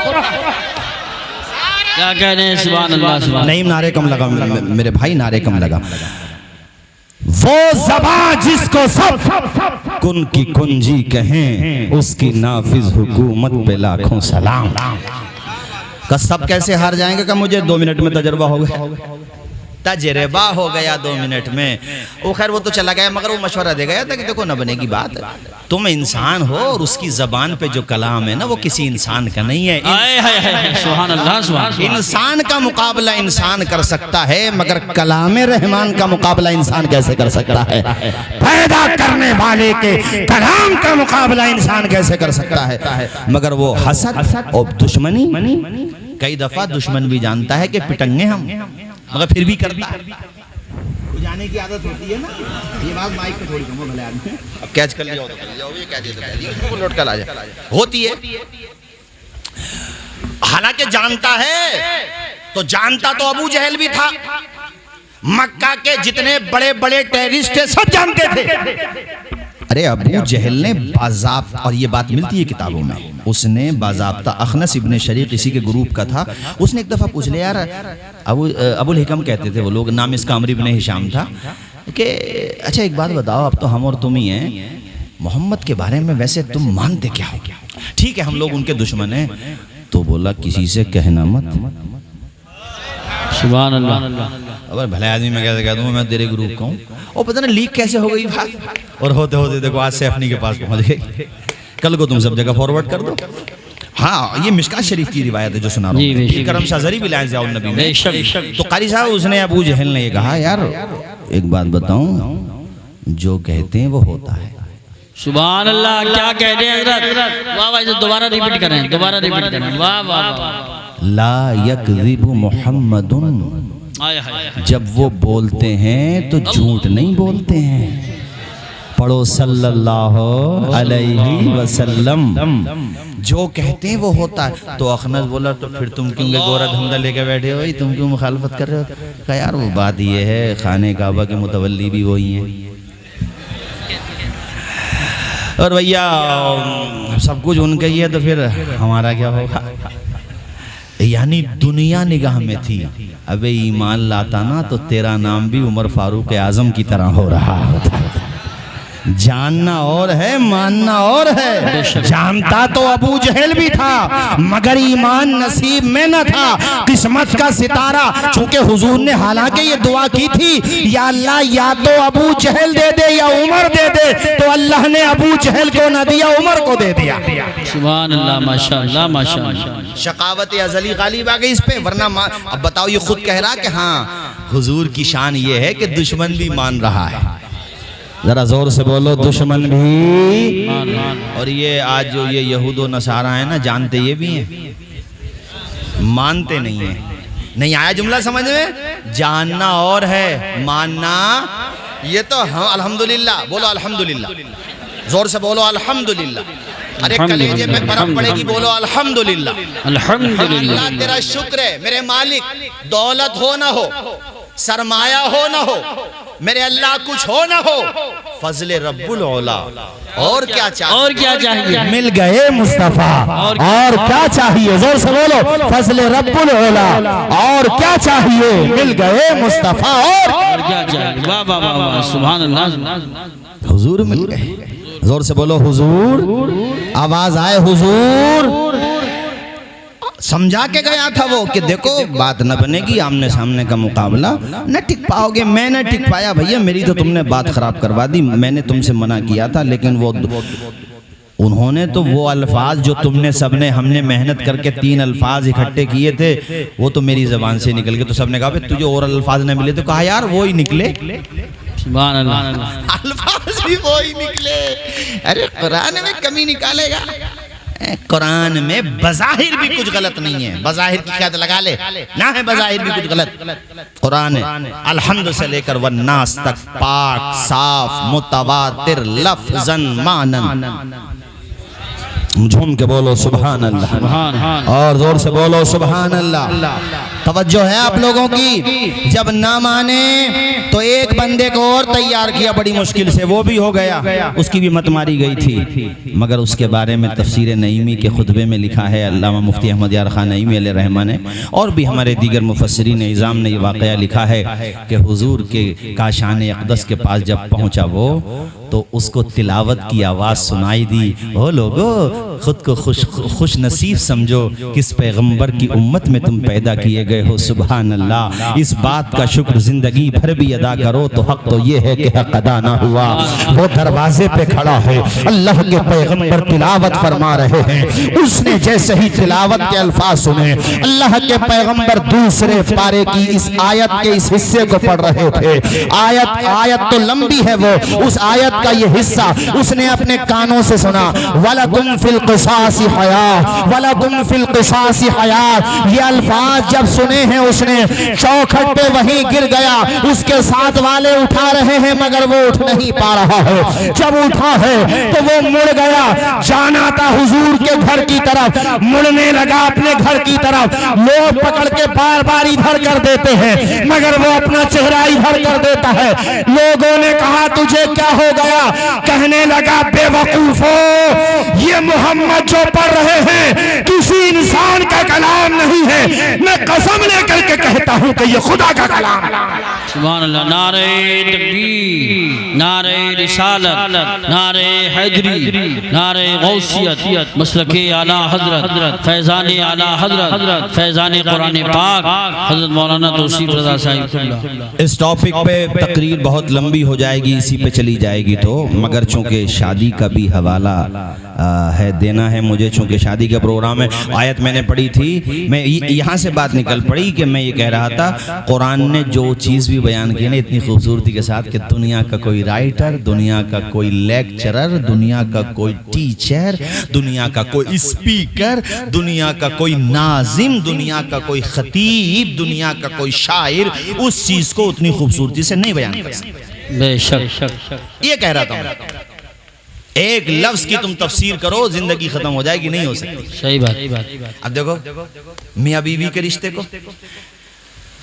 क्या कह रहे हैं, सुभान अल्लाह सुभान। नहीं नारे कम लगा मेरे भाई, नारे कम लगा। वो ज़बान जिसको सब कुन की कुंजी कहें, उसकी नाफिज हुकूमत पे लाखों सलाम। का सब कैसे हार जाएंगे, का मुझे 2 मिनट में तजर्बा हो गया, तजर्बा हो गया 2 मिनट में। वो खैर वो तो चला गया, मगर वो मशवरा दे गया था कि देखो न बनेगी बात, तुम इंसान हो और उसकी जबान पे जो कलाम है ना वो किसी इंसान का नहीं है। सुभान अल्लाह सुभान। इंसान का मुकाबला इंसान कर सकता है, मगर कलाम रहमान का मुकाबला इंसान कैसे कर सकता है। पैदा करने वाले के कलाम का मुकाबला इंसान कैसे कर सकता है। मगर वो हसद और दुश्मनी, कई दफा दुश्मन भी जानता है कि पिटंगे हम, मगर फिर भी करता है। जाने की आदत होती है ना, ये बात माइक पे थोड़ी कम हो, भले आदमी अब कैच कर लिया हो तो कर लिया, ये कैच है लौट कर आ जाए, होती है। हालांकि जानता है, तो जानता तो अबू जहल भी था, मक्का के जितने बड़े बड़े टेररिस्ट थे सब जानते थे। अरे अबू जहल ने बाज़ाब्ता, और ये बात मिलती है किताबों में, उसने बाज़ाब्ता, अखनस इब्ने शरीक इसी के ग्रुप का था, उसने एक दफ़ा पूछ लिया यार, अबुल हिकम कहते थे वो लोग, नाम इसका अमर इब्ने हिशाम था, कि अच्छा एक बात बताओ, अब तो हम और तुम ही हैं, मोहम्मद के बारे में वैसे तुम मानते क्या हो। ठीक है हम लोग उनके दुश्मन हैं। तो बोला किसी से कहना मत। सुभान अल्लाह। अब भले आदमी मैं कैसे कह दूँ मैं तेरे ग्रुप का हूँ, और पता ना लीक कैसे हो गई बात, और होते होते देखो आज सैफनी के पास पहुँच गई, कल को तुम सब जगह फॉरवर्ड कर दो। हाँ ये मिशकात शरीफ की रिवायत है जो सुना रहा हूँ, करम शाह ज़री भी लाए ज़ियाउन नबी में। तो कारी साहब उसने अबू जहल ने ये कहा यार एक बात बताऊँ, जो कहते हैं वो होता है। सुभान अल्लाह। क्या कह रहे हैं हज़रत, वाह वाह, दोबारा रिपीट करें, दोबारा रिपीट करें, वाह वाह वाह। ला यकज़िबु मुहम्मदुन, जब वो बोलते हैं तो झूठ नहीं बोलते हैं। पढ़ो सल्लल्लाहु अलैहि वसल्लम, जो कहते हैं वो होता है। तो अखनस बोला तो फिर तुम क्यों गोरा धंधा लेके बैठे हो, तुम क्यों मुखालफत कर रहे हो। कहा यार वो बात ये है, खाने काबा के मुतवल्ली भी वही हैं। और भैया सब कुछ उनका ही है तो फिर हमारा क्या होगा। यानी दुनिया निगाह में थी, अबे ईमान लाता ना तो तेरा नाम भी उमर फारूक आजम की तरह हो रहा होता। जानना और है, मानना और है। जानता तो अबू जहल भी था मगर ईमान नसीब में न था। किस्मत का सितारा, चूंकि हुजूर ने हालांकि ये दुआ की थी या अल्लाह या तो अबू जहल दे दे या उमर दे दे, तो अल्लाह ने अबू जहल को न दिया, उमर को दे दिया। सुभान अल्लाह, माशाअल्लाह माशाअल्लाह। शकावत अज़ली गालिब आ गई इस पे, वरना अब बताओ ये खुद कह रहा कि हाँ हुजूर की शान ये है कि दुश्मन भी मान रहा है। जरा जोर से बोलो, दुश्मन भी। और ये आज जो ये यहूद व नसारा है ना, जानते ये भी हैं, मानते नहीं है। नहीं आया जुमला समझ में? जानना और है, मानना ये तो हम। अल्हम्दुलिल्लाह बोलो, अल्हम्दुलिल्लाह जोर से बोलो, अल्हम्दुलिल्लाह। अरे कलेजे में बर्फ पड़ेगी, बोलो अल्हम्दुलिल्लाह। अल्हम्दुलिल्लाह, अल्लाह तेरा शुक्र है मेरे मालिक, दौलत हो ना हो, सरमाया हो ना हो, मेरे अल्लाह कुछ हो ना हो, फजले रब्बुल औला। और क्या चाहिए? और क्या चाहिए? मिल गए मुस्तफा। और क्या चाहिए? जोर से बोलो, फजले रब्बुल औला। और क्या चाहिए? मिल गए मुस्तफा। और क्या चाहिए? वाह वाह वाह वाह, सुभान अल्लाह। हुजूर मिल गए। जोर से बोलो हुजूर, आवाज आए हुजूर। समझा के गया था वो कि देखो बात न बनेगी, आमने सामने का मुकाबला न टिक पाओगे। मैं न टिक पाया भैया, मेरी तो तुमने बात खराब करवा दी। मैंने तुमसे मना किया था, लेकिन वो उन्होंने तो वो अल्फाज जो तुमने सबने हमने मेहनत करके 3 अल्फाज इकट्ठे किए थे, वो तो मेरी जबान से निकल गए। तो सबने कहा तुझे और अल्फाज न मिले, तो कहा यार वो ही निकले। सुभान अल्लाह, अल्फाज भी वो ही निकले। अरे कुरान में कमी निकालेगा? कुरान में बज़ाहिर भी कुछ गलत नहीं है। बज़ाहिर की कैद लगा ले ना, है बज़ाहिर भी कुछ गलत। कुरान अल्हम्द से लेकर वन्नास तक पाक साफ मुतवातिर लफ्ज़न मानन। झूम के बोलो सुभान अल्लाह, और जोर से बोलो सुभान अल्लाह। तवज्जो है आप लोगों की। जब ना माने तो एक बंदे को और तैयार किया बड़ी मुश्किल से, वो भी हो गया, उसकी भी मत मारी गई थी। मगर उसके बारे में तफसीर नईमी के खुतबे में लिखा है, अल्लामा मुफ्ती अहमद यार खान नईमी अलैहि रहमा ने और भी हमारे दीगर मुफस्सिरीन इज़ाम ने ये वाक़या लिखा है कि हुजूर के काशान अक़दस के पास जब पहुँचा वो, तो उसको तिलावत की आवाज़ सुनाई दी। ओ लोगो, खुद को खुश नसीब समझो, किस पैगंबर की उम्मत में तुम पैदा किए गए हो। सुभान अल्लाह। इस बात का शुक्र जिंदगी भर भी अदा करो तो हक तो ये है कि हक अदा ना हुआ। वो दरवाजे पे खड़ा है, अल्लाह के पैगंबर तिलावत फरमा रहे हैं। उसने जैसे ही तिलावत के अल्फाज सुने, अल्लाह के पैगंबर दूसरे पारे की इस आयत के इस हिस्से को पढ़ रहे थे। आयत तो लंबी है, वो उस आयत का ये हिस्सा उसने अपने कानों से सुना। वलकुम फिल क़िसासी हयात, वलकुम फिल क़िसासी हयात। ये अल्फाज जब सुने हैं उसने चौखट पे वहीं गिर गया। उसके साथ वाले उठा रहे हैं मगर वो उठ नहीं पा रहा है। जब उठा है तो वो मुड़ गया। जाना था हुजूर के घर की तरफ, मुड़ने लगा अपने घर की तरफ। लोग पकड़ के बार बार इधर कर देते हैं मगर वो अपना चेहरा इधर कर देता है। लोगों ने कहा तुझे क्या हो गया? कहने लगा बेवकूफो, ये मोहम्मद जो पढ़ रहे हैं किसी इंसान का कलाम नहीं है। मैं कसम लेकर के कहता हूं कि ये खुदा का कलाम। सुभान अल्लाह। नारे तकबीर, नारे रिसालत, नारे हैदरी, नारे गौसियत, मसलके आला हजरत, फैजाने आला हजरत, फैजाने कुरान पाक हजरत मौलाना तौसीफ रज़ा साहिब। इस टॉपिक पे तकरीर बहुत लंबी हो जाएगी, इसी पे चली जाएगी तो, मगर चूंकि शादी का भी हवाला है देना है मुझे, चूंकि शादी का प्रोग्राम है। आयत मैंने पढ़ी थी, मैं यहाँ से बात निकल पड़ी कि मैं ये कह रहा था कुरान ने जो चीज़ भी बयान की ना इतनी खूबसूरती के साथ कि दुनिया का कोई राइटर, दुनिया का कोई लेक्चरर, दुनिया का कोई टीचर, दुनिया का कोई स्पीकर, दुनिया का कोई नाजिम, दुनिया का कोई खतीब, दुनिया का कोई शायर उस चीज़ को उतनी खूबसूरती से नहीं बयान कर सकते। बेशक ये कह रहा था। एक लफ्ज की तुम तफसीर करो जिंदगी खत्म हो जाएगी, नहीं हो सकती। सही बात। अब देखो मियाँ बीवी के रिश्ते को,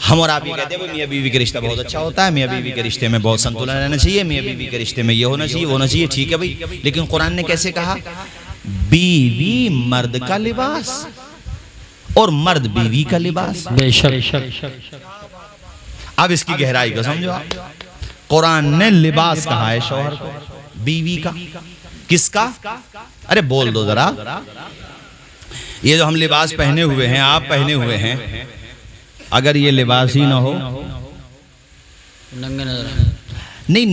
हम और आप ये कहते हैं मियाँ बीवी का रिश्ता बहुत अच्छा होता है, मियाँ बीवी के रिश्ते में बहुत संतुलन रहना चाहिए, मियाँ बीवी के रिश्ते में ये होना चाहिए, वो होना चाहिए, ठीक है भाई। लेकिन कुरान ने कैसे कहा? बीवी मर्द का लिबास और मर्द बीवी का लिबास। बेशक। अब इसकी गहराई को समझो आप। कुरान ने लिबास कहा है शौहर को, बीवी का। किसका? अरे बोल दो जरा। ये जो हम लिबास पहने हुए हैं, आप पहने हुए हैं, अगर ये लिबास ही ना हो, नंगे नजर नहीं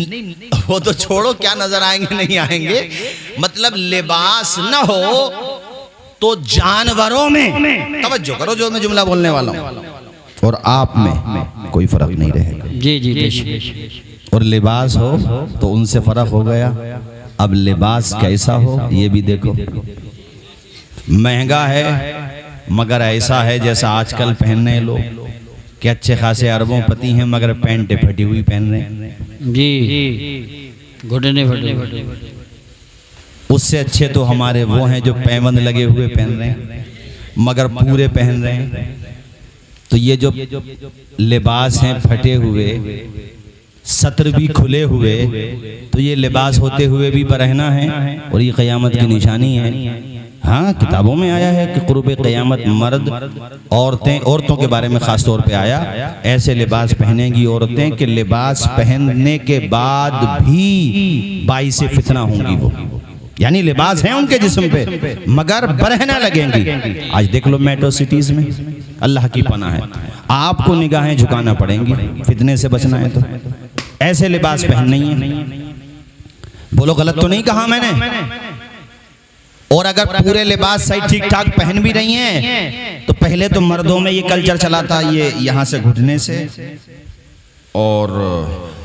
वो तो छोड़ो, क्या नजर आएंगे नहीं आएंगे, मतलब लिबास ना हो तो जानवरों में, तवज्जो करो जो मैं जुमला बोलने वाला हूं, और आप में कोई फर्क नहीं रहेगा। जी बेशक। और लिबास हो तो उनसे फर्क हो गया। अब लिबास कैसा हो ये भी देखो। महंगा है मगर ऐसा है जैसा आजकल पहन रहे लोग, कि अच्छे खासे अरबों पति हैं मगर पैंट फटी हुई पहन रहे हैं। जी घुटने फटे। उससे अच्छे तो हमारे वो हैं जो पैबंद लगे हुए पहन रहे हैं मगर पूरे पहन रहे हैं। तो ये जो लिबास हैं फटे हुए, सत्र भी खुले हुए, तो ये लिबास होते हुए भी बरहना है और ये क़यामत की निशानी है। हाँ, किताबों में आया है कि क़ुर्ब क़यामत मर्द औरतों के बारे में ख़ास तौर पे आया, ऐसे लिबास पहनेंगी औरतें कि लिबास पहनने के बाद भी बाइस फितना होंगी वो, यानी लिबास है उनके जिस्म पे मगर बरहना लगेंगी। आज देख लो मेट्रो सिटीज में, अल्लाह की पनाह है, आपको निगाहें झुकाना पड़ेंगी फितने से बचना है तो ऐसे लिबास पहनना ही है। बोलो गलत तो नहीं कहा मैंने? और अगर पूरे लिबास सही ठीक ठाक पहन भी रही हैं तो पहले तो मर्दों में ये कल्चर चला था, ये यहाँ से घुटने से, और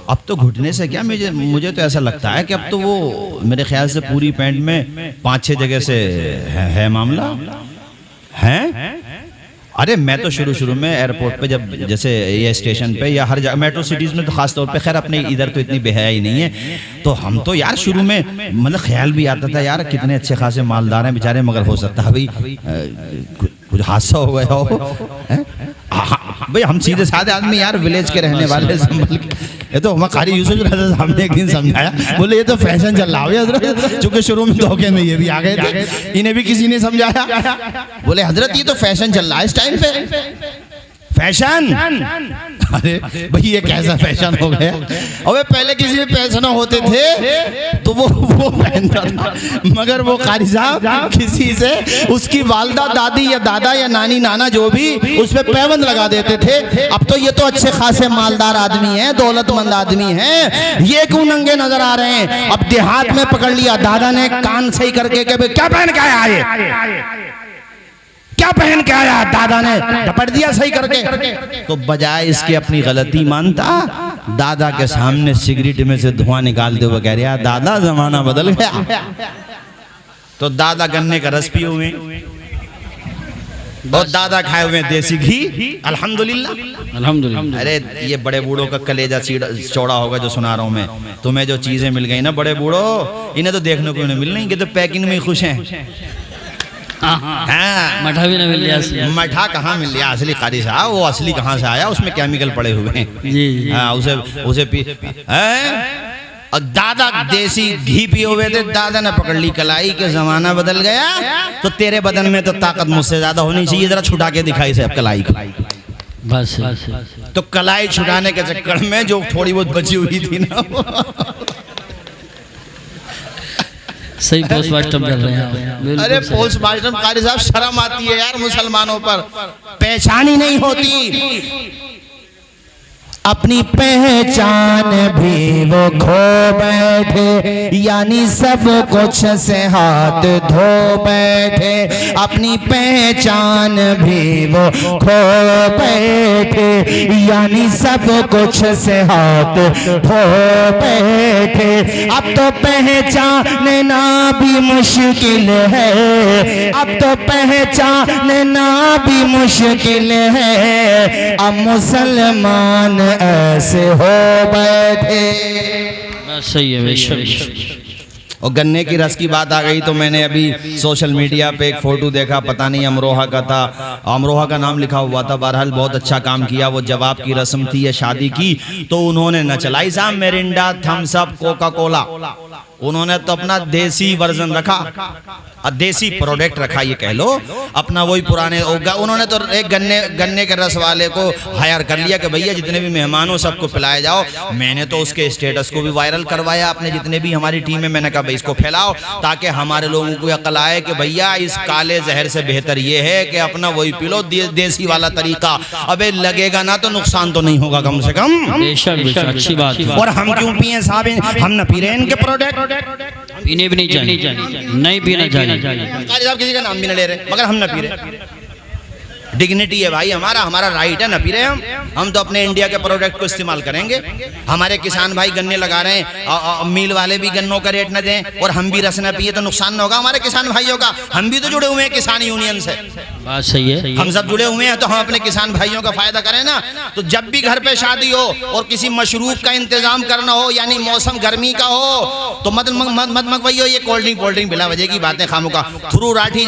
अब तो घुटने से क्या, मुझे तो ऐसा लगता है कि अब तो वो मेरे ख्याल से पूरी पैंट में 5-6 जगह से है मामला है। अरे मैं तो शुरू में एयरपोर्ट पे जब जैसे ये स्टेशन पे या हर जगह मेट्रो सिटीज़ में तो खास तौर पे, खैर अपने इधर तो इतनी बेहयाई नहीं है, तो हम तो यार शुरू में मतलब ख्याल भी आता था यार कितने अच्छे खासे मालदार हैं बेचारे, मगर हो सकता है भाई कुछ हादसा हो गया हो। भाई हम सीधे साधे आदमी यार, विलेज के रहने वाले, संभल के, ये तो हमारे कारी यूसुफ हज़रत साहब ने एक दिन समझाया, बोले ये तो फैशन चल रहा है हज़रत, चूंकि शुरू में धोखे में ये भी आ गए थे, इन्हें भी किसी ने समझाया, बोले हज़रत ये तो फैशन चल रहा है इस टाइम पे, फैशन। अरे भाई ये कैसा फैशन हो गया? अबे पहले किसी में पैसे होते थे तो वो पहनता था, मगर वो कारी साहब किसी से उसकी वालदा दादी या दादा या नानी नाना जो भी उस पे पैबंद लगा देते थे। अब तो ये तो अच्छे खासे मालदार आदमी हैं, दौलतमंद आदमी हैं, ये क्यों नंगे नजर आ रहे हैं? अब देहात में पकड़ लिया, दादा ने कान सही करके क्या पहन के आया ये, क्या पहन के आया, दादा ने झपट दिया सही करके। तो बजाय इसके अपनी गलती मानता, दादा के सामने सिगरेट में से धुआं निकालते हुए कह रहा दादा जमाना बदल गया। तो दादा गन्ने का रस पिए हुए और दादा खाए हुए देसी घी, अल्हम्दुलिल्लाह अल्हम्दुलिल्लाह। अरे ये बड़े बूढ़ों का कलेजा चौड़ा होगा जो सुना रहा हूं मैं तुम्हें, जो चीजें मिल गई ना बड़े बूढ़ों, इन्हें तो देखने को नहीं मिल रही, कि तो पैकिंग में खुश हैं। हाँ, मठा भी ना मिल गया, मठा कहाँ मिल गया असली कारी साहब, वो असली कहाँ से आया, उसमें केमिकल पड़े हुए हैं। जी हाँ, उसे पी और दादा देसी घी पिए हुए थे, दादा ने पकड़ ली कलाई के जमाना बदल गया, तो तेरे बदन में तो ताकत मुझसे ज्यादा होनी चाहिए, जरा छुटा के दिखाई से अब कलाई को। बस तो कलाई छुटाने के चक्कर में जो थोड़ी बहुत बची हुई थी ना, सही पोस्टमार्टम कर रहे हैं। अरे पोस्टमार्टम कारी साहब शर्म आती है यार मुसलमानों पर, पहचान ही नहीं होती, अपनी पहचान भी वो खो बैठे, यानी सब कुछ से हाथ धो बैठे, अपनी पहचान भी वो खो बैठे, यानी सब कुछ से हाथ धो बैठे। अब तो पहचानना भी मुश्किल है, अब तो पहचानना भी मुश्किल है, अब मुसलमान ऐसे हो बैठे। सही है बेशक। और गन्ने की रस की बात आ गई तो मैंने अभी सोशल मीडिया पे एक फ़ोटो देखा, पता नहीं अमरोहा का था, अमरोहा का नाम लिखा हुआ था। बहरहाल बहुत अच्छा काम किया। वो जवाब की रस्म थी या शादी की, तो उन्होंने न चलाई साहब Mirinda, Thums Up, Coca Cola, उन्होंने तो अपना देसी वर्जन रखा, देसी प्रोडक्ट रखा, ये कह लो अपना वही पुराने। उन्होंने तो एक गन्ने के रस वाले को हायर कर लिया कि भैया जितने भी मेहमान हो सबको पिलाए जाओ। मैंने तो उसके स्टेटस को भी वायरल करवाया अपने जितने भी हमारी टीम में। मैंने कहा भाई इसको फैलाओ ताकि हमारे लोगों को अकल आए कि भैया इस काले जहर से बेहतर ये है कि अपना वही पी लो, देसी वाला तरीका। अबे लगेगा ना तो नुकसान तो नहीं होगा कम से कम। अच्छी बात। और हम क्यों पिए साहब? हम न पी रहे इनके प्रोडक्ट, पीने भी नहीं चाहिए, नहीं पीना चाहिए। साहब किसी का नाम भी न ले रहे मगर हम न पी रहे। डिग्निटी है भाई, हमारा राइट है, न पी रहे हम तो अपने इंडिया के प्रोडक्ट को इस्तेमाल करेंगे। हमारे किसान भाई गन्ने लगा रहे हैं, मिल वाले भी गन्नों का रेट न दें और हम भी रस न पिए तो नुकसान न होगा हमारे किसान भाइयों का। हम भी तो जुड़े हुए हैं किसान यूनियन से, बात सही है, हम सब जुड़े हुए हैं, तो हम अपने किसान भाइयों का फायदा करें ना। तो जब भी घर पे शादी हो और किसी मशरूब का इंतजाम करना हो, यानी मौसम गर्मी का हो, तो मत मंगवाइयो ये कोल्ड ड्रिंक बिला वजह की बातें खामों का। थ्रू राठी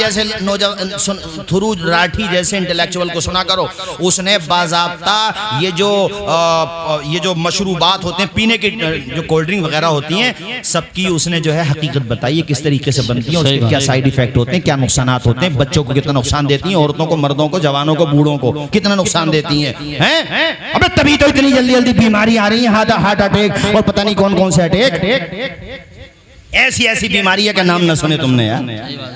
जैसे इंटेलेक्चुअल को सुना करो, उसने बाज़ाब्ता ये जो मशरूबात होते हैं पीने की, जो कोल्ड ड्रिंक वगैरह होती हैं, सबकी उसने जो है हकीकत बताई है, किस तरीके से बनती है, उसके क्या साइड इफेक्ट होते हैं, क्या नुकसानात होते हैं, बच्चों को कितना नुकसान देती हैं, औरतों को, मर्दों को, जवानों को, बूढ़ों को कितना नुकसान देती हैं। अबे तभी तो इतनी जल्दी जल्दी बीमारी आ रही है, हार्ट अटैक और पता नहीं कौन कौन से अटैक। ऐसी बीमारी है का नाम न सुने तुमने यार।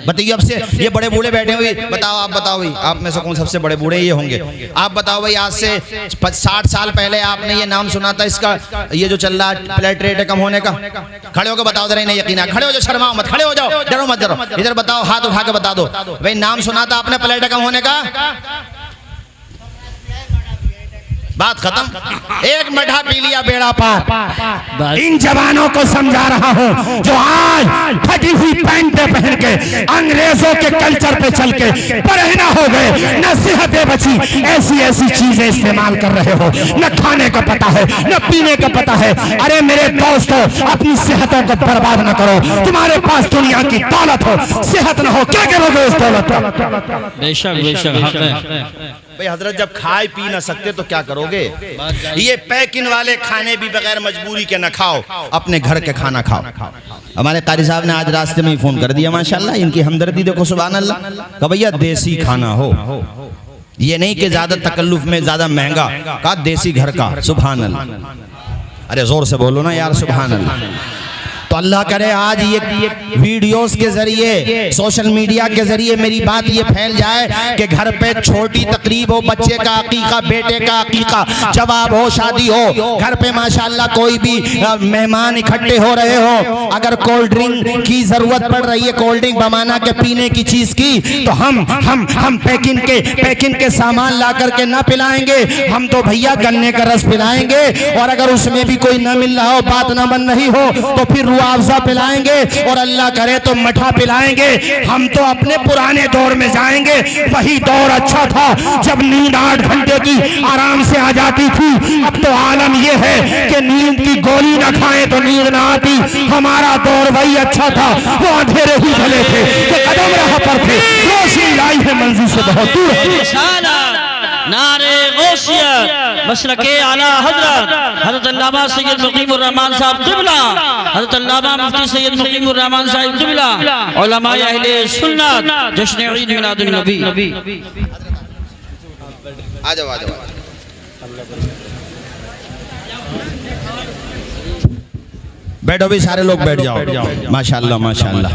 बताइए अब से ये बड़े बूढ़े बैठे हुए, बताओ भाई, आप में से कौन सबसे बड़े बूढ़े ये होंगे? आप बताओ भाई, आज से 60 साल पहले आपने ये नाम सुना था इसका, ये जो चल रहा प्लेट रेट कम होने का? खड़े होकर बताओ जरा, नहीं यकीन, खड़े हो जाओ, शर्माओ मत, खड़े हो जाओ, डरो मत, डरो, इधर बताओ, हाथ उठा के बता दो भाई, नाम सुना था आपने प्लेट कम होने का? बात खत्म, एक मठा पी लिया बेड़ा पार। इन जवानों को समझा रहा हूँ जो आज फटी हुई पैंटें पहन के अंग्रेजों के कल्चर पे चल के परहेना हो गए, न सेहतें बची, ऐसी चीजें इस्तेमाल कर रहे हो, न खाने का पता है, न पीने का पता है। अरे मेरे दोस्तों, अपनी सेहतों को बर्बाद न करो। तुम्हारे पास दुनिया की दौलत हो, सेहत न हो, क्या करोगे उस दौलत? बेशक भाई हजरत, जब खाए पी ना सकते तो क्या करोगे? ये पैकिंग वाले खाने भी बगैर मजबूरी के न खाओ, अपने घर के खाना खाओ। हमारे कारी साहब ने आज रास्ते में ही फोन कर दिया, माशाल्लाह, इनकी हमदर्दी देखो, सुभान अल्लाह। कहा भैया देसी खाना हो, ये नहीं कि ज्यादा तकल्लुफ में ज्यादा महंगा, कहा देसी घर का, सुभान अल्लाह। अरे जोर से बोलो ना यार, सुभान अल्लाह। तो अल्लाह करे आज ये वीडियोस के जरिए, सोशल मीडिया के जरिए मेरी बात ये फैल जाए कि घर पे छोटी तकरीब हो, बच्चे का अकीका, बेटे का अकीका, जवाब हो, शादी हो, घर पे माशाल्लाह कोई भी मेहमान इकट्ठे हो रहे हो, अगर कोल्ड ड्रिंक की जरूरत पड़ रही है, कोल्ड ड्रिंक बमाना के पीने की चीज की, तो हम पैकिंग के सामान ला करके ना पिलाएंगे, हम तो भैया गन्ने का रस पिलाएंगे। और अगर उसमें भी कोई ना मिल रहा हो, बात ना बन रही हो, तो फिर मुआवजा पिलाएंगे और अल्लाह करे तो मठा पिलाएंगे। हम तो अपने पुराने दौर में जाएंगे, वही दौर अच्छा था जब नींद 8 घंटे की आराम से आ जाती थी। अब तो आलम यह है कि नींद की गोली ना खाएं तो नींद ना आती। हमारा दौर वही अच्छा था, वो अंधेरे ही भले थे, वो कदम राह पर थे, रोशनी लाई है मंजिल से बहुत दूर। नारे गौसियत मसलके आला हजरत अल्लामा सैयद मुकीमुर रहमान साहब क़िबला, हजरत अल्लामा मुफ्ती सैयद मुकीमुर रहमान साहब क़िबला, उलमा अहले सुन्नत, जश्न ईद मिलादुन नबी। आ जाओ। बैठो भी, सारे लोग बैठ जाओ। माशाल्लाह माशाल्लाह,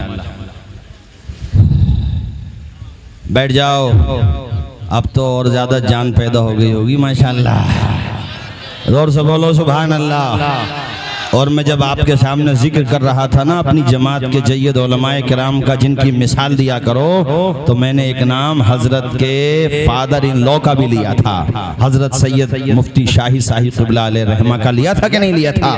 बैठ जाओ। अब तो और ज्यादा जान पैदा हो गई होगी माशाल्लाह। जोर से बोलो सुभान अल्लाह। और मैं जब आपके सामने जिक्र कर रहा था ना अपनी जमात के जय्यद उलमाए किराम का, जिनकी मिसाल दिया करो, तो मैंने एक नाम हजरत के फादर इन लॉ का भी लिया था, हजरत सैयद मुफ्ती शाही साहिब क़िबला अलैहि रहमा का लिया था कि नहीं लिया था?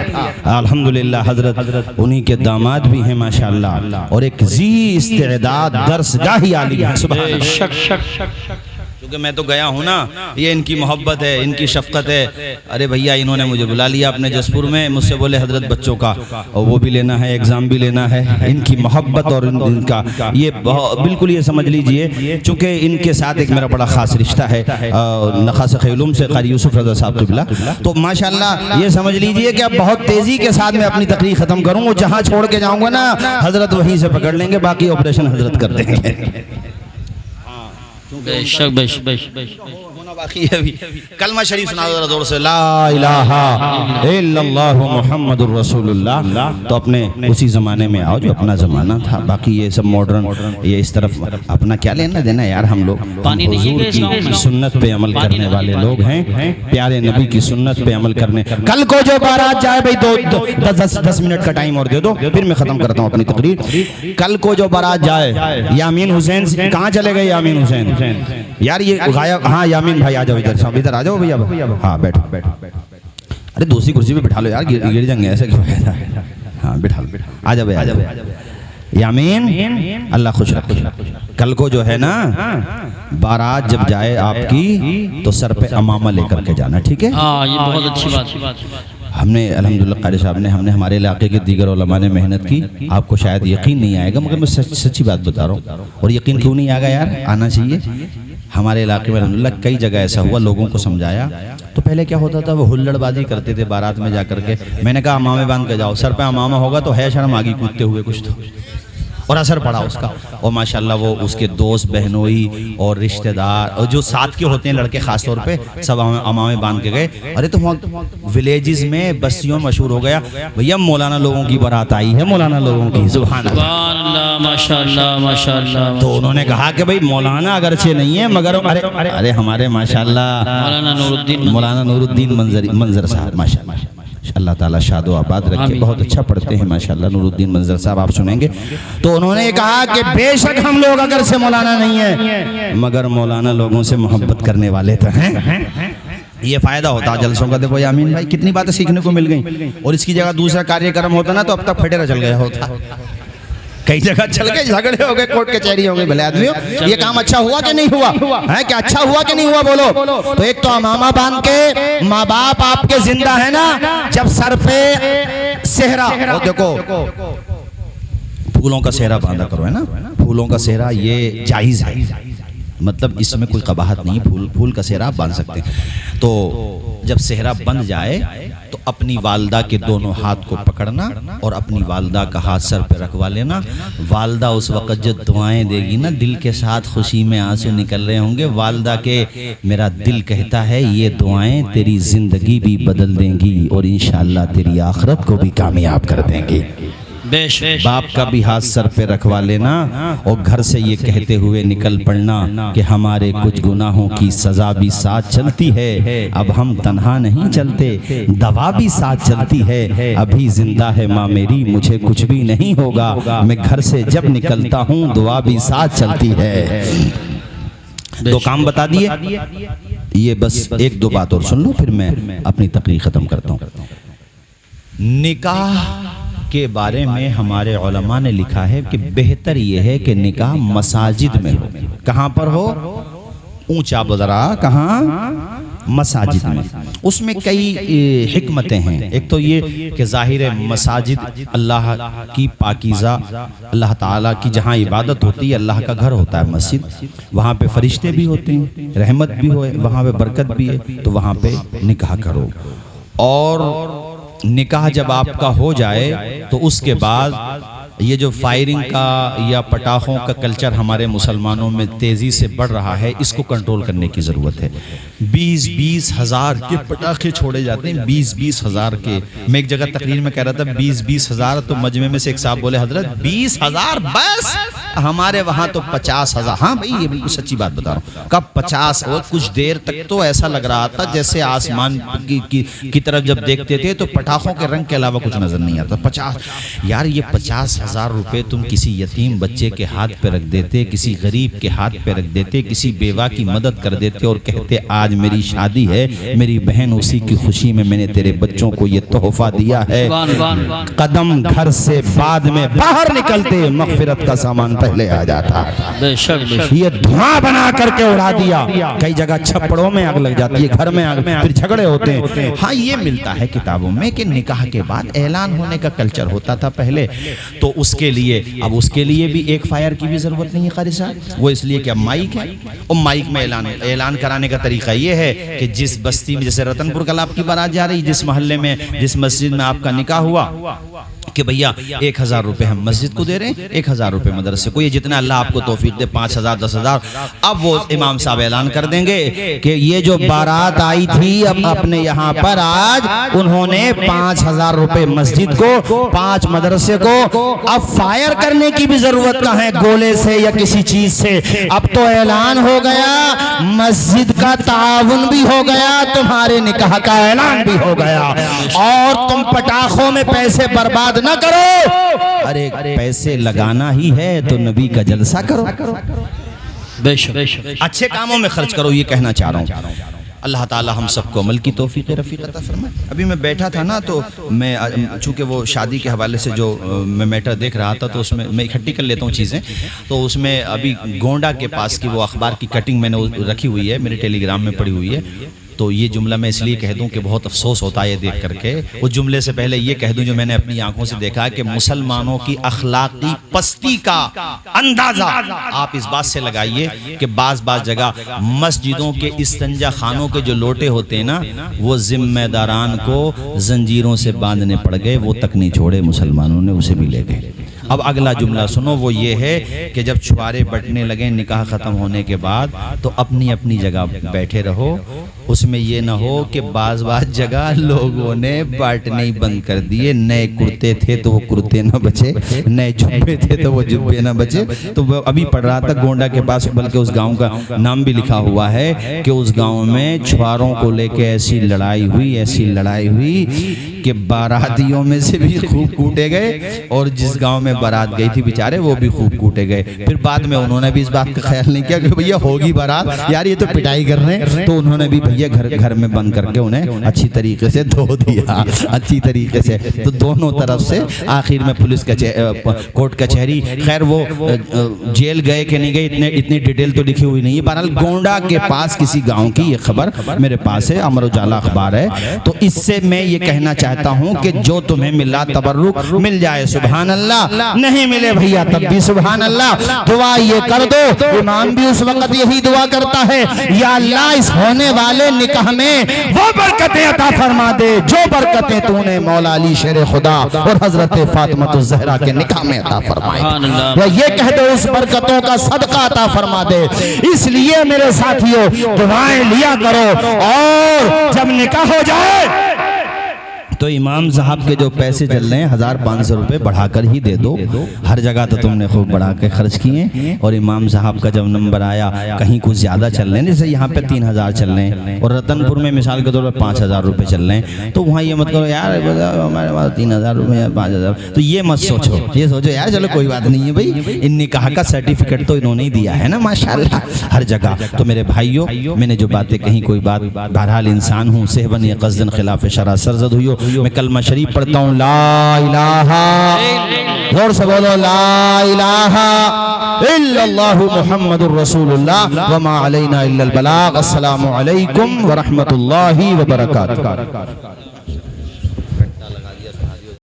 अल्हम्दुलिल्लाह हजरत उन्हीं के दामाद भी हैं माशाल्लाह, और एक जी इस्तेदाद दर्सगाही आलिम है। सुभान अल्लाह। क्योंकि मैं तो गया हूँ ना, ये इनकी मोहब्बत है, इनकी शफकत है। अरे भैया इन्होंने मुझे बुला लिया अपने जसपुर में, मुझसे बोले हजरत बच्चों का और वो भी लेना है, एग्ज़ाम भी लेना है। इनकी मोहब्बत और इनका ये बिल्कुल ये समझ लीजिए, चूँकि इनके साथ एक मेरा बड़ा ख़ास रिश्ता है नखा से खैलूम से कारी यूसुफ रज़ा साहब क़िबला, तो माशाल्लाह ये समझ लीजिए कि अब बहुत तेज़ी के साथ मैं अपनी तकरीर ख़त्म करूँ। जहाँ छोड़ के जाऊँगा ना हजरत वहीं से पकड़ लेंगे, बाकी ऑपरेशन हजरत कर देंगे। बेशक बेशक बेशक होना बाकी है अभी। कलमा शरीफ सुना दो जोर से, ला इलाहा इल्लल्लाहु मुहम्मदुर रसूलुल्लाह। तो अपने उसी ज़माने में आओ जो अपना ज़माना था। बाकी ये सब मॉडर्न, ये इस तरफ अपना क्या लेना देना यार। हम लोग हुजूर की सुन्नत पे अमल करने वाले लोग हैं, प्यारे नबी की सुन्नत पे अमल करने। कल को जो बारात जाए भाई, 10 मिनट का टाइम और दे दो, फिर मैं ख़त्म करता हूँ अपनी तकरीर। कल को जो बारात जाए, यामीन हुसैन कहाँ चले गए? यामीन हुसैन यार ये गायब। हाँ यामीन भाई आ जाओ इधर, इधर आ जाओ भैया। हाँ बैठो। अरे दूसरी कुर्सी पे बिठा लो यार, गिर जाएंगे ऐसे क्यों है? हाँ बिठा लो, आ जाओ आ जाओ। यामीन अल्लाह खुश रखे। कल को जो है ना बारात जब जाए आपकी, तो सर पे अमामा लेकर के जाना, ठीक है? हाँ ये बहुत अच्छी बात। हमने अल्हम्दुलिल्लाह कारी साहब ने, हमने हमारे इलाके के दीगर उलमा ने मेहनत की। आपको शायद यकीन नहीं आएगा, मगर मैं सच्ची बात बता रहा हूँ। और यकीन क्यों नहीं आएगा यार, आना चाहिए। हमारे इलाके में अल्हम्दुलिल्लाह कई जगह ऐसा हुआ, लोगों को समझाया। तो पहले क्या होता था, वो हुल्लड़बाजी करते थे बारात में जा करके। मैंने कहा अमामे बांध के जाओ, सर पे अमामा होगा तो है शर्म आगे कूदते हुए कुछ तो, और असर पड़ा उसका। और माशाल्लाह वो उसके दोस्त बहनोई और रिश्तेदार और जो साथ के होते हैं लड़के ख़ास तौर पे, सब अमामे बांध के गए। अरे तो वहाँ विलेजेस में बस्तियों मशहूर हो गया, भैया मौलाना लोगों की बारात आई है, मौलाना लोगों की। सुभान अल्लाह माशाल्लाह माशाल्लाह। तो उन्होंने कहा कि भाई मौलाना अगरचे नहीं है, मगर अरे हमारे माशाल्लाह मौलाना नूरुद्दीन मंजर साहब माशाल्लाह, अल्लाह ताला शादो आबाद रखे, बहुत अच्छा पढ़ते हैं माशाल्लाह। नूरुद्दीन मंजर साहब आप सुनेंगे। तो उन्होंने कहा कि बेशक हम लोग अगर से मौलाना नहीं है, मगर मौलाना लोगों से मोहब्बत करने वाले तो हैं। ये फायदा होता है जलसों का। देखो यामीन भाई कितनी बातें सीखने को मिल गई, और इसकी जगह दूसरा कार्यक्रम होता ना तो अब तक फटेरा चल गया होता। कई जगह चल गए, झगड़े हो गए, कोर्ट कचहरी हो गई। भले आदमियों ये काम अच्छा हुआ कि नहीं हुआ है? क्या अच्छा हुआ कि नहीं हुआ बोलो? तो एक तो अमामा बांध के, माँ बाप आपके जिंदा है ना, जब सर पे सेहरा हो, देखो फूलों का सेहरा बांधा करो, है ना। फूलों का सेहरा ये जायज़ है, मतलब इसमें कोई कबाहत नहीं। फूल का सेहरा आप बांध सकते हैं। तो जब सेहरा बंध जाए तो अपनी वालदा के दोनों हाथ को पकड़ना और अपनी वालदा का हाथ सर पे रखवा लेना। वालदा उस वक़्त जो दुआएं देगी ना, दिल के साथ खुशी में आंसू निकल रहे होंगे। वालदा के मेरा दिल कहता है ये दुआएं तेरी ज़िंदगी भी बदल देंगी और इंशाअल्लाह तेरी आखिरत को भी कामयाब कर देंगी। बाप का भी हाथ सर पे रखवा लेना और घर से ये कहते हुए निकल पड़ना कि हमारे कुछ गुनाहों की सजा भी साथ चलती है, अब हम तन्हा नहीं चलते, दवा भी साथ चलती है, अभी जिंदा है माँ मेरी, मुझे कुछ भी नहीं होगा, मैं घर से जब निकलता हूँ दुआ भी साथ चलती है। दो काम बता दिए, ये बस एक दो बात और सुन लो, फिर मैं अपनी तकरीर ख़त्म करता हूँ। निकाह के बारे में हमारे उलमा ने लिखा है कि बेहतर ये है कि निकाह मसाजिद में हो। कहाँ पर हो? ऊंचा बदरा, कहाँ? मसाजिद में। उसमें कई हिकमतें हैं। एक तो ये कि ज़ाहिर मसाजिद अल्लाह की पाकीज़ा, अल्लाह ताला की जहाँ इबादत होती है, अल्लाह का घर होता है मस्जिद, वहाँ पे फरिश्ते भी होते हैं, रहमत भी हो, वहाँ पे बरकत भी है, तो वहाँ पे निकाह करो। और निकाह जब आपका हो जाए तो उसके बाद ये जो फायरिंग का या पटाखों का कल्चर हमारे मुसलमानों में तेज़ी से बढ़ रहा है, इसको कंट्रोल करने की ज़रूरत है। 20-20 हज़ार के पटाखे छोड़े जाते हैं, 20-20 हज़ार के। मैं एक जगह तकरीर में कह रहा था 20-20 हज़ार, तो मजमे में से एक साहब बोले हजरत 20 हज़ार बस, हमारे वहाँ तो 50 हज़ार। हाँ भाई ये बिल्कुल सच्ची बात बता रहा हूँ। कब 50? और कुछ देर तक तो ऐसा लग रहा था जैसे आसमान की तरफ जब देखते थे तो पटाखों के रंग के अलावा कुछ नज़र नहीं आता। 50 यार, ये 50 5,000 रुपए तुम किसी यतीम बच्चे के हाथ पे रख देते, किसी गरीब के हाथ पे रख देते, किसी बेवा की मदद कर देते और कहते आज मेरी शादी है, मेरी बहन, उसी की खुशी में मैंने तेरे बच्चों को ये तोहफा दिया है। कदम घर से बाद में बाहर निकलते मगफिरत का सामान पहले आ जाता। ये धुआं बना करके उड़ा दिया। कई जगह छप्पड़ों में आग लग जाती है, घर में आग, फिर झगड़े होते हैं। हाँ, ये मिलता है किताबों में कि निकाह के बाद ऐलान होने का कल्चर होता था पहले, तो उसके लिए अब उसके लिए भी एक फायर की भी जरूरत नहीं है कारी साहब, वो इसलिए कि अब माइक है और माइक में ऐलान कराने का तरीका ये है कि जिस बस्ती में, जैसे रतनपुर कल आपकी बारात जा रही, जिस मोहल्ले में, जिस मस्जिद में आपका निकाह हुआ, कि भैया 1,000 रुपए हम मस्जिद को दे रहे हैं, 1,000 रुपए मदरसे को, ये जितना अल्लाह आपको तौफीक दे, 5,000 10,000। अब वो इमाम साहब ऐलान कर देंगे कि ये जो बारात आई थी अब अपने यहाँ पर, आज उन्होंने 5,000 रुपए मस्जिद को, 5 मदरसे को। अब फायर करने की भी जरूरत कहाँ है गोले से या किसी चीज से, अब तो ऐलान हो गया, मस्जिद का ताउन भी हो गया, तुम्हारे निकाह का ऐलान भी हो गया, और तुम पटाखों में पैसे बर्बाद ना करो। अरे पैसे लगाना ही है तो नबी का जलसा करो, बेशक अच्छे कामों में खर्च करो, ये कहना चाह रहा हूँ। अल्लाह ताला हम सबको अमल की तौफीक रफ़ीक अता फरमाए। अभी मैं बैठा था ना, तो मैं चूँकि वो शादी के हवाले से जो मैं मैटर देख रहा था, तो उसमें मैं इकट्ठी कर लेता हूँ चीज़ें, तो उसमें अभी गोंडा के पास की वो अखबार की कटिंग मैंने रखी हुई है, मेरे टेलीग्राम में पड़ी हुई है। तो ये जुमला मैं इसलिए कह दूं कि बहुत अफसोस होता है ये देख करके। उस जुमले से पहले ये कह दूं जो मैंने अपनी आंखों से देखा है कि मुसलमानों की अखलाकी पस्ती का अंदाजा आप इस बात से लगाइए कि बाज़ जगह मस्जिदों के इस्तंजा खानों के जो लोटे होते हैं ना, वो जिम्मेदारान को जंजीरों से बांधने पड़ गए, वो तक नहीं छोड़े मुसलमानों ने, उसे भी ले गए। अब अगला जुमला सुनो, वो ये है कि जब छुआरे बटने लगे निकाह ख़त्म होने के बाद, तो अपनी अपनी जगह बैठे रहो। उसमें ये ना हो कि बाज़ जगह लोगों ने बांटने ही बंद कर दिए। नए कुर्ते थे तो वो कुर्ते ना बचे, नए जुब्बे थे तो वो जुब्बे ना बचे। तो वो अभी पढ़ रहा था गोंडा के पास, बल्कि उस गांव का नाम भी लिखा हुआ है कि उस गांव में छुआरों को लेके ऐसी लड़ाई हुई कि बारातियों में से भी खूब कूटे गए, और जिस गांव में बारात गई थी बेचारे वो भी खूब कूटे गए। फिर बाद में उन्होंने भी इस बात का ख्याल नहीं किया कि भैया होगी बारात, यार ये तो पिटाई कर रहे हैं, तो उन्होंने भी भैया घर में बंद करके उन्हें अच्छी तरीके से धो दिया, अच्छी तरीके से। तो दोनों तरफ से आखिर में पुलिस कोर्ट कचहरी, खैर वो जेल गए कि नहीं गए इतनी डिटेल तो लिखी हुई नहीं है। बहरहाल गोंडा के पास किसी गाँव की ये खबर मेरे पास है, अमर उजाला अखबार है। तो इससे मैं ये कहना चाहता हूँ कि जो तुम्हें मिला तबर्रुक मिल जाए सुभान अल्लाह, नहीं मिले भैया तब भी सुभान अल्लाह। दुआ ये कर दो, इमाम भी उस वक्त यही दुआ करता है, या अल्लाह इस होने वाले निकाह में वो बरकतें अता फरमा दे जो बरकतें तूने मौला अली शेर खुदा और हजरत फातिमा ज़हरा के निकाह में अता फरमाए, या ये कह दो उस बरकतों का सदका अता फरमा दे। इसलिए मेरे साथियों दुआएं लिया करो, और जब निकाह हो जाए तो इमाम साहब के जो पैसे चल रहे हैं 1,500 रुपये बढ़ाकर ही दे दो। हर जगह तो तुमने खूब बढ़ा के खर्च किए, और इमाम साहब का जब नंबर आया कहीं कुछ ज़्यादा चल रहे हैं, जैसे यहाँ पे 3,000 चल रहे हैं और रतनपुर में मिसाल के तौर पर 5,000 रुपये चल रहे हैं, तो वहाँ ये मत करो यार हमारे पास 3,000 रुपये या 5,000, तो ये मत सोचो, ये सोचो यार चलो कोई बात नहीं है भाई, इन निकाह का सर्टिफिकेट तो इन्होंने ही दिया है ना माशाल्लाह हर जगह। तो मेरे भाइयों, मैंने जो बातें कहीं कोई बात, बहरहाल इंसान हूँ, सेहबन या क़स्दन खिलाफ शरा सरजद हुई हो, मैं कलमा शरीफ पढ़ता हूँ, ला इलाहा, जोर से बोलो ला इलाहा इल्लल्लाहु मुहम्मदुर रसूलुल्लाह व मा अलैना इल्लल बलाग। अस्सलामु अलैकुम व रहमतुल्लाहि व बरकातुहू।